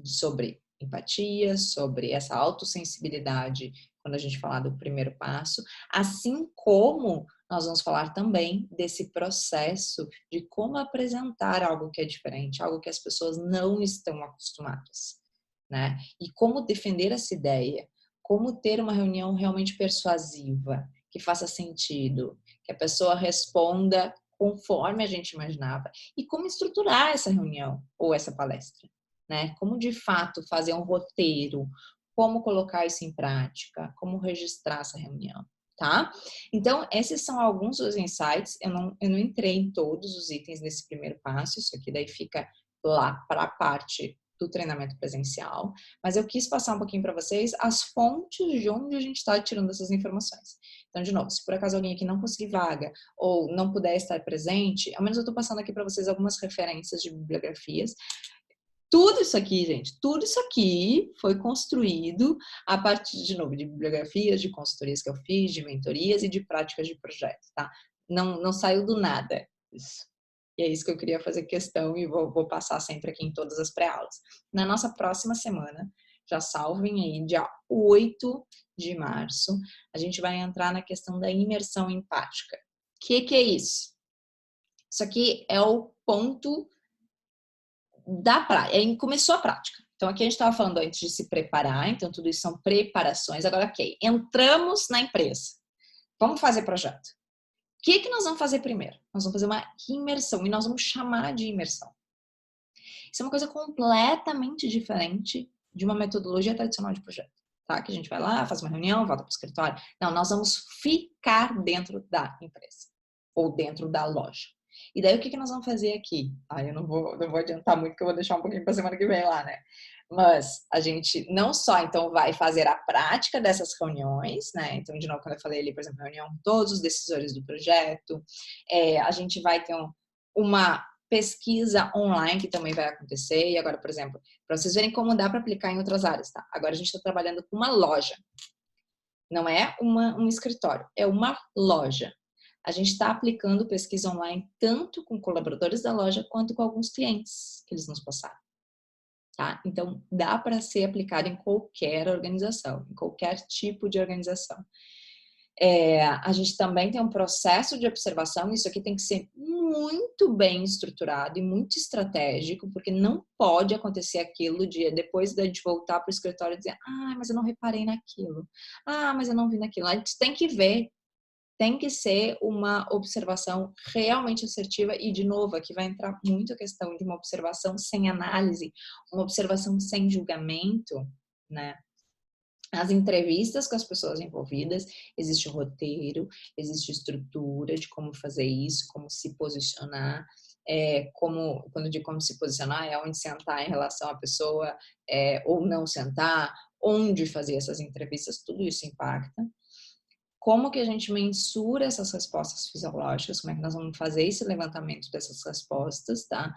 sobre empatia, sobre essa autossensibilidade quando a gente falar do primeiro passo, assim como nós vamos falar também desse processo de como apresentar algo que é diferente, algo que as pessoas não estão acostumadas, né? E como defender essa ideia, como ter uma reunião realmente persuasiva, que faça sentido, que a pessoa responda conforme a gente imaginava, e como estruturar essa reunião ou essa palestra, né? Como de fato fazer um roteiro, como colocar isso em prática, como registrar essa reunião, tá? Então, esses são alguns dos insights. Eu não entrei em todos os itens desse primeiro passo, isso aqui daí fica lá para a parte do treinamento presencial, mas eu quis passar um pouquinho para vocês as fontes de onde a gente está tirando essas informações. Então, de novo, se por acaso alguém aqui não conseguir vaga ou não puder estar presente, ao menos eu estou passando aqui para vocês algumas referências de bibliografias. Tudo isso aqui, gente, tudo isso aqui foi construído a partir, de novo, de bibliografias, de consultorias que eu fiz, de mentorias e de práticas de projetos, tá? Não saiu do nada isso. E é isso que eu queria fazer questão e vou passar sempre aqui em todas as pré-aulas. Na nossa próxima semana, já salvem aí, dia 8 de março, a gente vai entrar na questão da imersão empática. O que é isso? Isso aqui é o ponto da prática, começou a prática. Então, aqui a gente estava falando antes de se preparar, então tudo isso são preparações. Agora, ok, entramos na empresa. Vamos fazer projeto. O que nós vamos fazer primeiro? Nós vamos fazer uma imersão e nós vamos chamar de imersão. Isso é uma coisa completamente diferente de uma metodologia tradicional de projeto, tá? Que a gente vai lá, faz uma reunião, volta para o escritório. Não, nós vamos ficar dentro da empresa ou dentro da loja. E daí o que nós vamos fazer aqui? Eu não vou adiantar muito, que eu vou deixar um pouquinho para semana que vem lá, né? Mas a gente não só, então, vai fazer a prática dessas reuniões, né? Então, de novo, quando eu falei ali, por exemplo, reunião com todos os decisores do projeto, a gente vai ter uma pesquisa online que também vai acontecer. E agora, por exemplo, para vocês verem como dá para aplicar em outras áreas, tá? Agora a gente está trabalhando com uma loja. Não é um escritório, é uma loja. A gente está aplicando pesquisa online tanto com colaboradores da loja quanto com alguns clientes que eles nos passaram. Tá? Então, dá para ser aplicado em qualquer organização, em qualquer tipo de organização. A gente também tem um processo de observação, isso aqui tem que ser muito bem estruturado e muito estratégico, porque não pode acontecer aquilo depois da gente voltar para o escritório e dizer, mas eu não reparei naquilo, mas eu não vi naquilo. A gente tem que ver, tem que ser uma observação realmente assertiva e, de novo, aqui vai entrar muito a questão de uma observação sem análise, uma observação sem julgamento, né? As entrevistas com as pessoas envolvidas, existe o roteiro, existe estrutura de como fazer isso, como se posicionar, quando eu digo como se posicionar, é onde sentar em relação à pessoa, ou não sentar, onde fazer essas entrevistas, tudo isso impacta. Como que a gente mensura essas respostas fisiológicas, como é que nós vamos fazer esse levantamento dessas respostas, tá?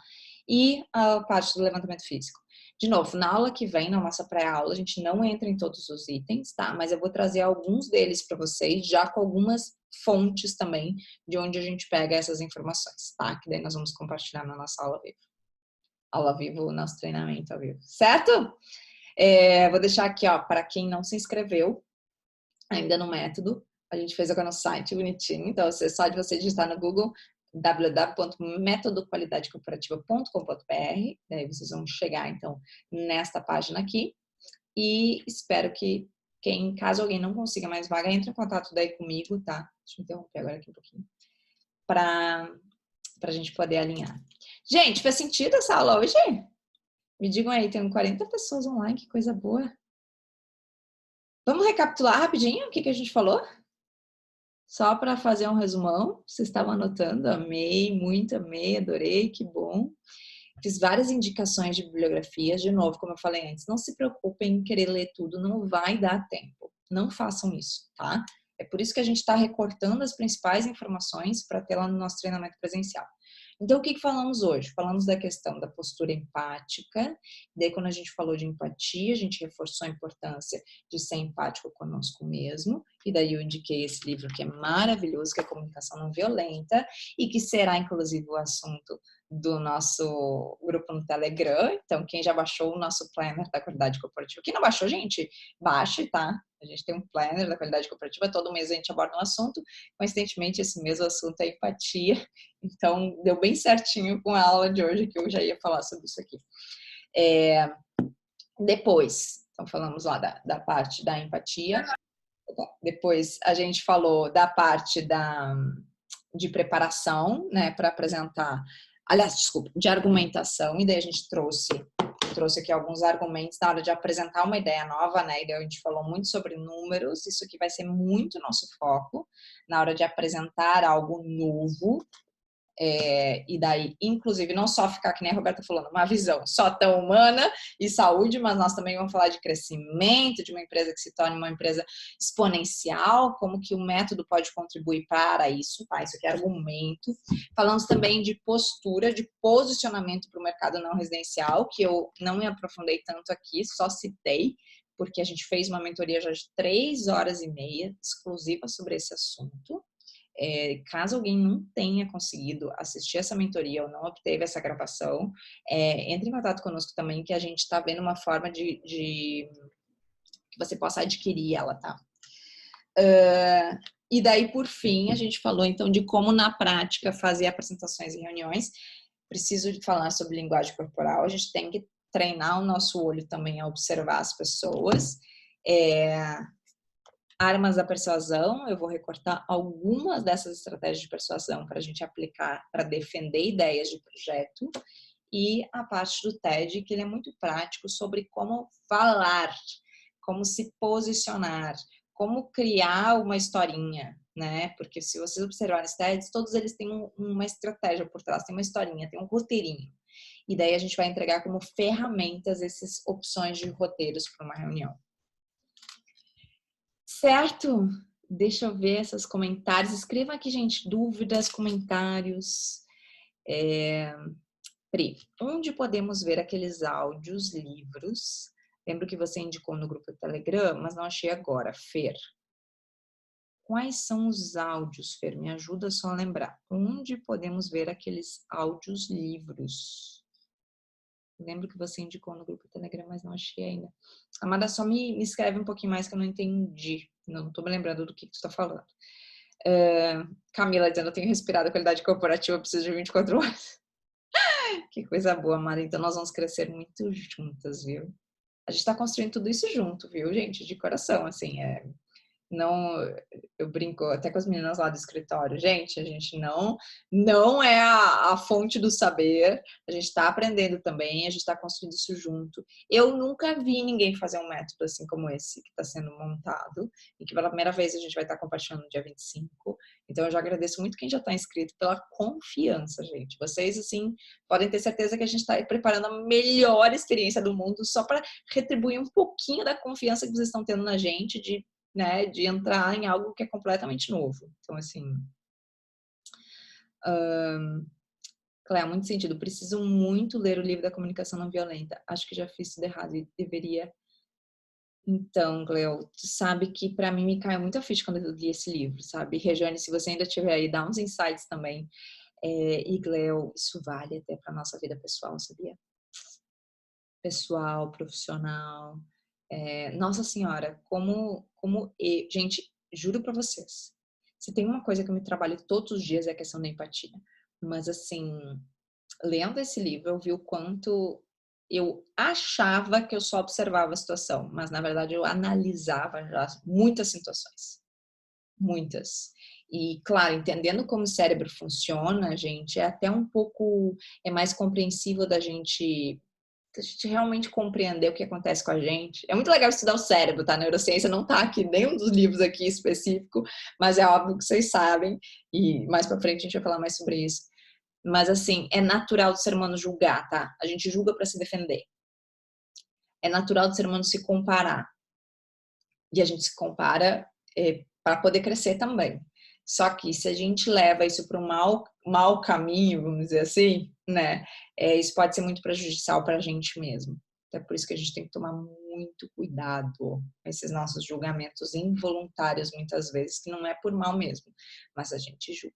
E a parte do levantamento físico. De novo, na aula que vem, na nossa pré-aula, a gente não entra em todos os itens, tá? Mas eu vou trazer alguns deles para vocês, já com algumas fontes também, de onde a gente pega essas informações, tá? Que daí nós vamos compartilhar na nossa aula vivo. Aula vivo, nosso treinamento ao vivo, certo? Vou deixar aqui, ó, para quem não se inscreveu ainda no método, a gente fez agora no site bonitinho, então só de você digitar no Google www.metodoqualidadecorporativa.com.br, daí vocês vão chegar então nesta página aqui, e espero que caso alguém não consiga mais vaga, entre em contato daí comigo, tá? Deixa eu interromper agora aqui um pouquinho, pra gente poder alinhar. Gente, fez sentido essa aula hoje? Me digam aí, tem 40 pessoas online, que coisa boa. Vamos recapitular rapidinho o que a gente falou? Só para fazer um resumão, vocês estavam anotando, amei, muito amei, adorei, que bom. Fiz várias indicações de bibliografias, de novo, como eu falei antes, não se preocupem em querer ler tudo, não vai dar tempo, não façam isso, tá? É por isso que a gente está recortando as principais informações para ter lá no nosso treinamento presencial. Então, o que falamos hoje? Falamos da questão da postura empática, daí quando a gente falou de empatia, a gente reforçou a importância de ser empático conosco mesmo, e daí eu indiquei esse livro que é maravilhoso, que é Comunicação Não Violenta, e que será, inclusive, o assunto do nosso grupo no Telegram. Então, quem já baixou o nosso planner da qualidade corporativa, quem não baixou, gente, baixe, tá? A gente tem um planner da qualidade corporativa, todo mês a gente aborda um assunto, coincidentemente esse mesmo assunto é empatia, então deu bem certinho com a aula de hoje, que eu já ia falar sobre isso aqui. Depois, então falamos lá da parte da empatia, depois a gente falou da parte de preparação, né, para apresentar, aliás, desculpa, de argumentação, e daí a gente trouxe aqui alguns argumentos na hora de apresentar uma ideia nova, né, e daí a gente falou muito sobre números, isso aqui vai ser muito nosso foco, na hora de apresentar algo novo, e daí, inclusive, não só ficar, que nem a Roberta falando, uma visão só tão humana e saúde, mas nós também vamos falar de crescimento, de uma empresa que se torne uma empresa exponencial, como que o método pode contribuir para isso, tá? Isso aqui é argumento. Falamos também de postura, de posicionamento para o mercado não residencial, que eu não me aprofundei tanto aqui, só citei, porque a gente fez uma mentoria já de 3 horas e meia, exclusiva sobre esse assunto. Caso alguém não tenha conseguido assistir essa mentoria ou não obteve essa gravação, entre em contato conosco também, que a gente está vendo uma forma de que você possa adquirir ela, tá? E daí, por fim, a gente falou então de como na prática fazer apresentações em reuniões. Preciso de falar sobre linguagem corporal, a gente tem que treinar o nosso olho também a observar as pessoas. Armas da persuasão, eu vou recortar algumas dessas estratégias de persuasão para a gente aplicar para defender ideias de projeto. E a parte do TED, que ele é muito prático sobre como falar, como se posicionar, como criar uma historinha, né? Porque se vocês observarem os TEDs, todos eles têm uma estratégia por trás, tem uma historinha, tem um roteirinho. E daí a gente vai entregar como ferramentas essas opções de roteiros para uma reunião. Certo? Deixa eu ver esses comentários. Escreva aqui, gente, dúvidas, comentários. Pri, onde podemos ver aqueles áudios, livros? Lembro que você indicou no grupo do Telegram, mas não achei agora. Fer, quais são os áudios, Fer? Me ajuda só a lembrar. Onde podemos ver aqueles áudios, livros? Lembro que você indicou no grupo do Telegram, mas não achei ainda. Amanda, só me escreve um pouquinho mais que eu não entendi. Não estou me lembrando do que tu está falando. Camila dizendo, eu tenho respirado a qualidade corporativa, preciso de 24 horas. Que coisa boa, Mara. Então nós vamos crescer muito juntas, viu? A gente está construindo tudo isso junto, viu, gente? De coração, assim. Não, eu brinco até com as meninas lá do escritório, gente, a gente não é a fonte do saber, a gente está aprendendo também, a gente está construindo isso junto. Eu nunca vi ninguém fazer um método assim como esse que está sendo montado e que pela primeira vez a gente vai estar compartilhando no dia 25. Então eu já agradeço muito quem já está inscrito pela confiança, gente. Vocês, assim, podem ter certeza que a gente está preparando a melhor experiência do mundo só para retribuir um pouquinho da confiança que vocês estão tendo na gente de entrar em algo que é completamente novo. Então, assim, Cléa, muito sentido. Preciso muito ler o livro da comunicação não violenta. Acho que já fiz tudo errado e deveria. Então, Cleo, tu sabe que para mim me caiu muito a ficha quando eu li esse livro, sabe? Regiane, se você ainda tiver aí, dá uns insights também. E, Cleo, isso vale até para nossa vida pessoal, sabia? Pessoal, profissional. Nossa Senhora, gente, juro para vocês, se tem uma coisa que eu me trabalho todos os dias é a questão da empatia. Mas assim, lendo esse livro, eu vi o quanto eu achava que eu só observava a situação, mas na verdade eu analisava já muitas situações, muitas. E claro, entendendo como o cérebro funciona, gente, é até um pouco mais compreensível da gente realmente compreender o que acontece com a gente. É muito legal estudar o cérebro, tá? A neurociência não tá aqui, nenhum dos livros aqui específico, mas é óbvio que vocês sabem, e mais pra frente a gente vai falar mais sobre isso. Mas, assim, é natural do ser humano julgar, tá? A gente julga para se defender. É natural do ser humano se comparar. E a gente se compara para poder crescer também. Só que se a gente leva isso para um mau caminho, vamos dizer assim, né? Isso pode ser muito prejudicial para a gente mesmo. Então, é por isso que a gente tem que tomar muito cuidado com esses nossos julgamentos involuntários, muitas vezes, que não é por mal mesmo, mas a gente julga.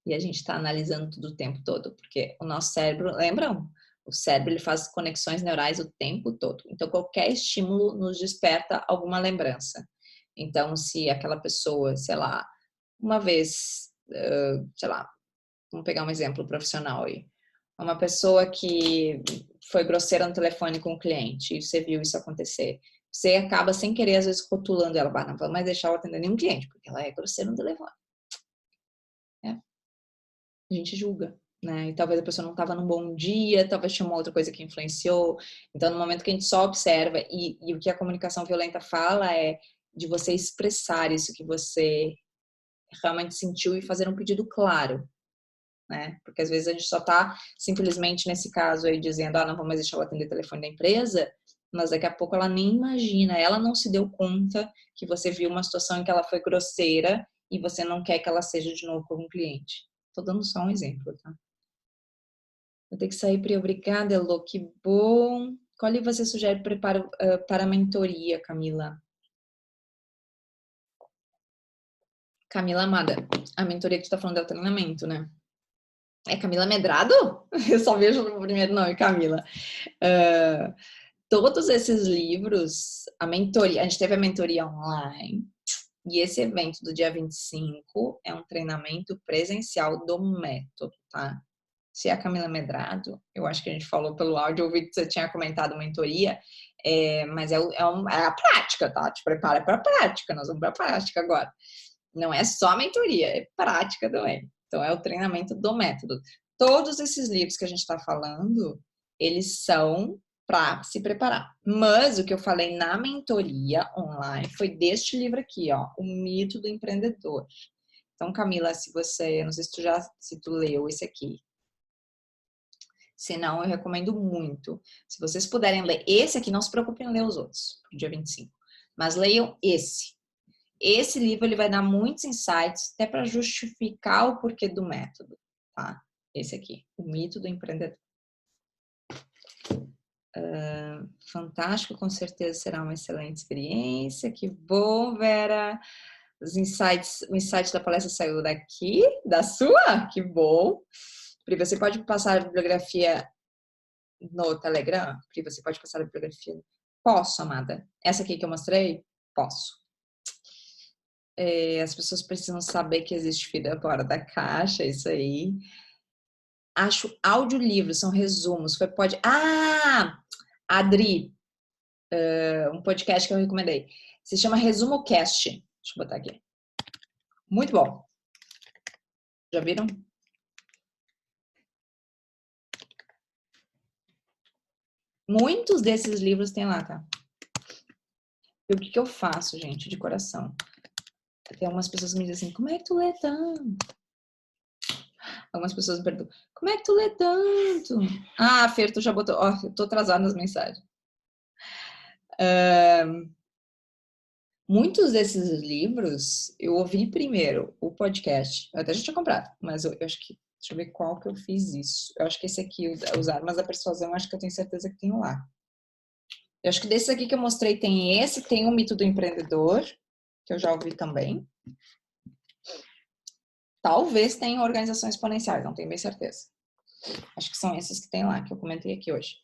E a gente está analisando tudo o tempo todo, porque o nosso cérebro, lembram? O cérebro ele faz conexões neurais o tempo todo. Então, qualquer estímulo nos desperta alguma lembrança. Então, se aquela pessoa, sei lá, uma vez, sei lá, vamos pegar um exemplo profissional aí. Uma pessoa que foi grosseira no telefone com o cliente e você viu isso acontecer. Você acaba sem querer, às vezes, rotulando ela. Não vamos mais deixar ela atender nenhum cliente, porque ela é grosseira no telefone. A gente julga, né? E talvez a pessoa não estava num bom dia, talvez tinha uma outra coisa que influenciou. Então, no momento que a gente só observa, e o que a comunicação violenta fala é de você expressar isso que você realmente sentiu e fazer um pedido claro, né? Porque às vezes a gente só está simplesmente nesse caso aí dizendo, não vou mais deixar ela atender o telefone da empresa, mas daqui a pouco ela nem imagina, ela não se deu conta que você viu uma situação em que ela foi grosseira e você não quer que ela seja de novo com um cliente. Tô dando só um exemplo, tá? Vou ter que sair, Pri. Obrigada, Elô. Que bom. Qual livro você sugere para a mentoria, Camila? Camila Amada, a mentoria que tu tá falando é o treinamento, né? É Camila Medrado? Eu só vejo o primeiro nome, Camila. Todos esses livros, a gente teve a mentoria online, e esse evento do dia 25 é um treinamento presencial do método, tá? Se é a Camila Medrado, eu acho que a gente falou pelo áudio, eu ouvi que você tinha comentado mentoria, mas é a prática, tá? Te prepara para a prática, nós vamos para a prática agora. Não é só mentoria, é prática também. Então, é o treinamento do método. Todos esses livros que a gente está falando, eles são para se preparar. Mas o que eu falei na mentoria online foi deste livro aqui, ó, O Mito do Empreendedor. Então, Camila, não sei se tu leu esse aqui. Se não, eu recomendo muito. Se vocês puderem ler esse aqui, não se preocupem em ler os outros, pro dia 25. Mas leiam esse. Esse livro ele vai dar muitos insights, até para justificar o porquê do método, tá? Esse aqui, O Mito do Empreendedor. Fantástico, com certeza será uma excelente experiência. Que bom, Vera. O insight da palestra saiu daqui, da sua? Que bom. Pri, você pode passar a bibliografia no Telegram? Pri, você pode passar a bibliografia? Posso, amada. Essa aqui que eu mostrei? Posso. As pessoas precisam saber que existe vida fora da caixa, isso aí. Acho audiolivros, são resumos. Adri, um podcast que eu recomendei. Se chama Resumo Cast. Deixa eu botar aqui. Muito bom. Já viram? Muitos desses livros tem lá, tá? E o que eu faço, gente, de coração? Tem algumas pessoas que me dizem assim, como é que tu lê tanto? Algumas pessoas me perguntam, como é que tu lê tanto? Ah, Fer, tu já botou... Ó, eu tô atrasada nas mensagens. Muitos desses livros, eu ouvi primeiro o podcast. Eu até já tinha comprado, mas eu acho que... Deixa eu ver qual que eu fiz isso. Eu acho que esse aqui, Os Armas da Persuasão, acho que eu tenho certeza que tem lá. Eu acho que desses aqui que eu mostrei tem esse, tem o Mito do Empreendedor, que eu já ouvi também. Talvez tenha Organizações Exponenciais, não tenho bem certeza. Acho que são esses que tem lá, que eu comentei aqui hoje.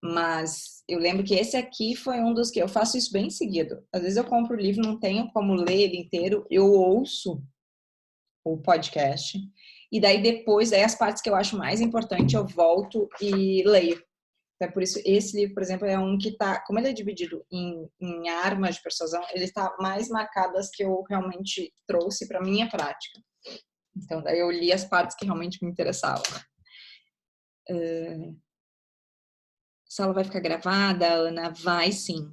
Mas eu lembro que esse aqui foi um dos que eu faço isso bem seguido. Às vezes eu compro o livro, não tenho como ler ele inteiro, eu ouço o podcast. E daí depois, as partes que eu acho mais importante, eu volto e leio. Então, por isso, esse livro, por exemplo, é um que tá, como ele é dividido em armas de persuasão, ele está mais marcado as que eu realmente trouxe para minha prática. Então, daí eu li as partes que realmente me interessavam. A sala vai ficar gravada, Ana? Vai sim.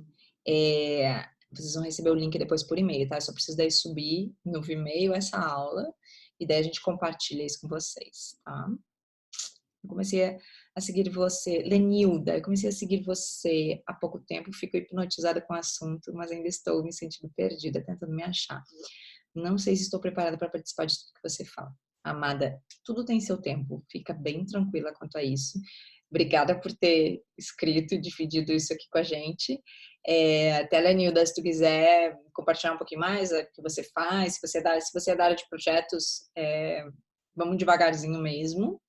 Vocês vão receber o link depois por e-mail, tá? Eu só preciso daí subir no Vimeo essa aula e daí a gente compartilha isso com vocês, tá? Eu comecei a seguir você, Lenilda, eu comecei a seguir você há pouco tempo, fico hipnotizada com o assunto, mas ainda estou me sentindo perdida, tentando me achar. Não sei se estou preparada para participar de tudo que você fala. Amada, tudo tem seu tempo, fica bem tranquila quanto a isso. Obrigada por ter escrito e dividido isso aqui com a gente. Até, Lenilda, se tu quiser compartilhar um pouquinho mais o que você faz, se você é da área de projetos, vamos devagarzinho mesmo.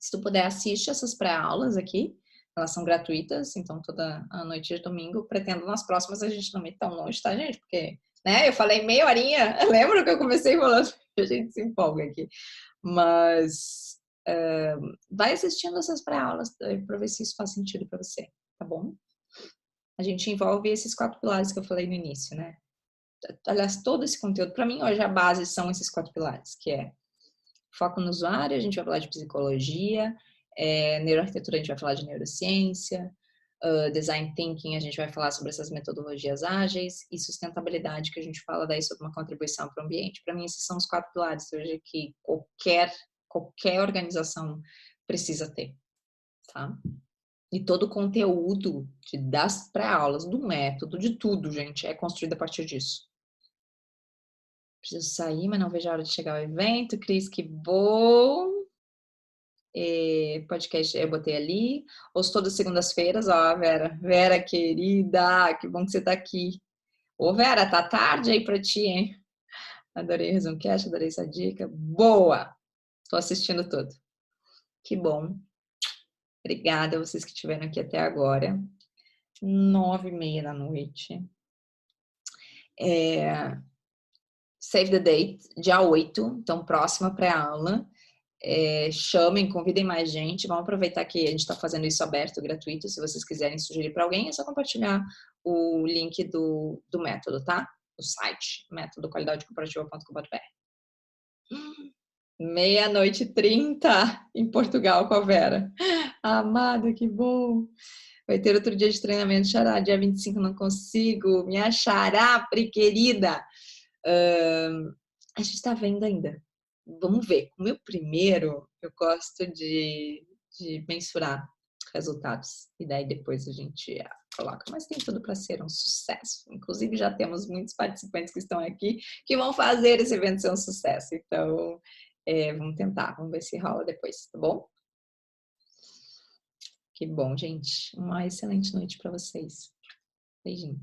Se tu puder, assiste essas pré-aulas aqui. Elas são gratuitas, então toda a noite de domingo. Pretendo nas próximas a gente não ir tão longe, tá, gente? Porque, né, eu falei meia horinha. Lembra que eu comecei falando? A gente se empolga aqui. Mas vai assistindo essas pré-aulas para ver se isso faz sentido para você, tá bom? A gente envolve esses 4 pilares que eu falei no início, né? Aliás, todo esse conteúdo, para mim, hoje a base são esses 4 pilares, que é foco no usuário, a gente vai falar de psicologia, neuroarquitetura a gente vai falar de neurociência, design thinking a gente vai falar sobre essas metodologias ágeis e sustentabilidade que a gente fala daí sobre uma contribuição para o ambiente. Para mim esses são os 4 pilares hoje que qualquer organização precisa ter, tá? E todo o conteúdo das pré-aulas, do método, de tudo, gente, é construído a partir disso. Preciso sair, mas não vejo a hora de chegar ao evento. Cris, que bom! Podcast eu botei ali. Ouço todas as segundas-feiras, ó, Vera. Vera, querida, que bom que você tá aqui. Ô, Vera, tá tarde aí pra ti, hein? Adorei o Resumcast, adorei essa dica. Boa! Estou assistindo tudo. Que bom. Obrigada a vocês que estiveram aqui até agora. 9h30 da noite. Save the date, dia 8, então próxima pré-aula. Chamem, convidem mais gente. Vamos aproveitar que a gente está fazendo isso aberto, gratuito. Se vocês quiserem sugerir para alguém, é só compartilhar o link do método, tá? O site, métodoqualidadecorporativa.com.br. 00:30 em Portugal com a Vera. Amada, que bom! Vai ter outro dia de treinamento, Xará. Dia 25 não consigo. Minha Xará, querida. A gente tá vendo ainda. Vamos ver. O meu primeiro, eu gosto de mensurar resultados. E daí depois a gente coloca. Mas tem tudo para ser um sucesso. Inclusive, já temos muitos participantes que estão aqui que vão fazer esse evento ser um sucesso. Então, vamos tentar. Vamos ver se rola depois, tá bom? Que bom, gente. Uma excelente noite para vocês. Beijinho.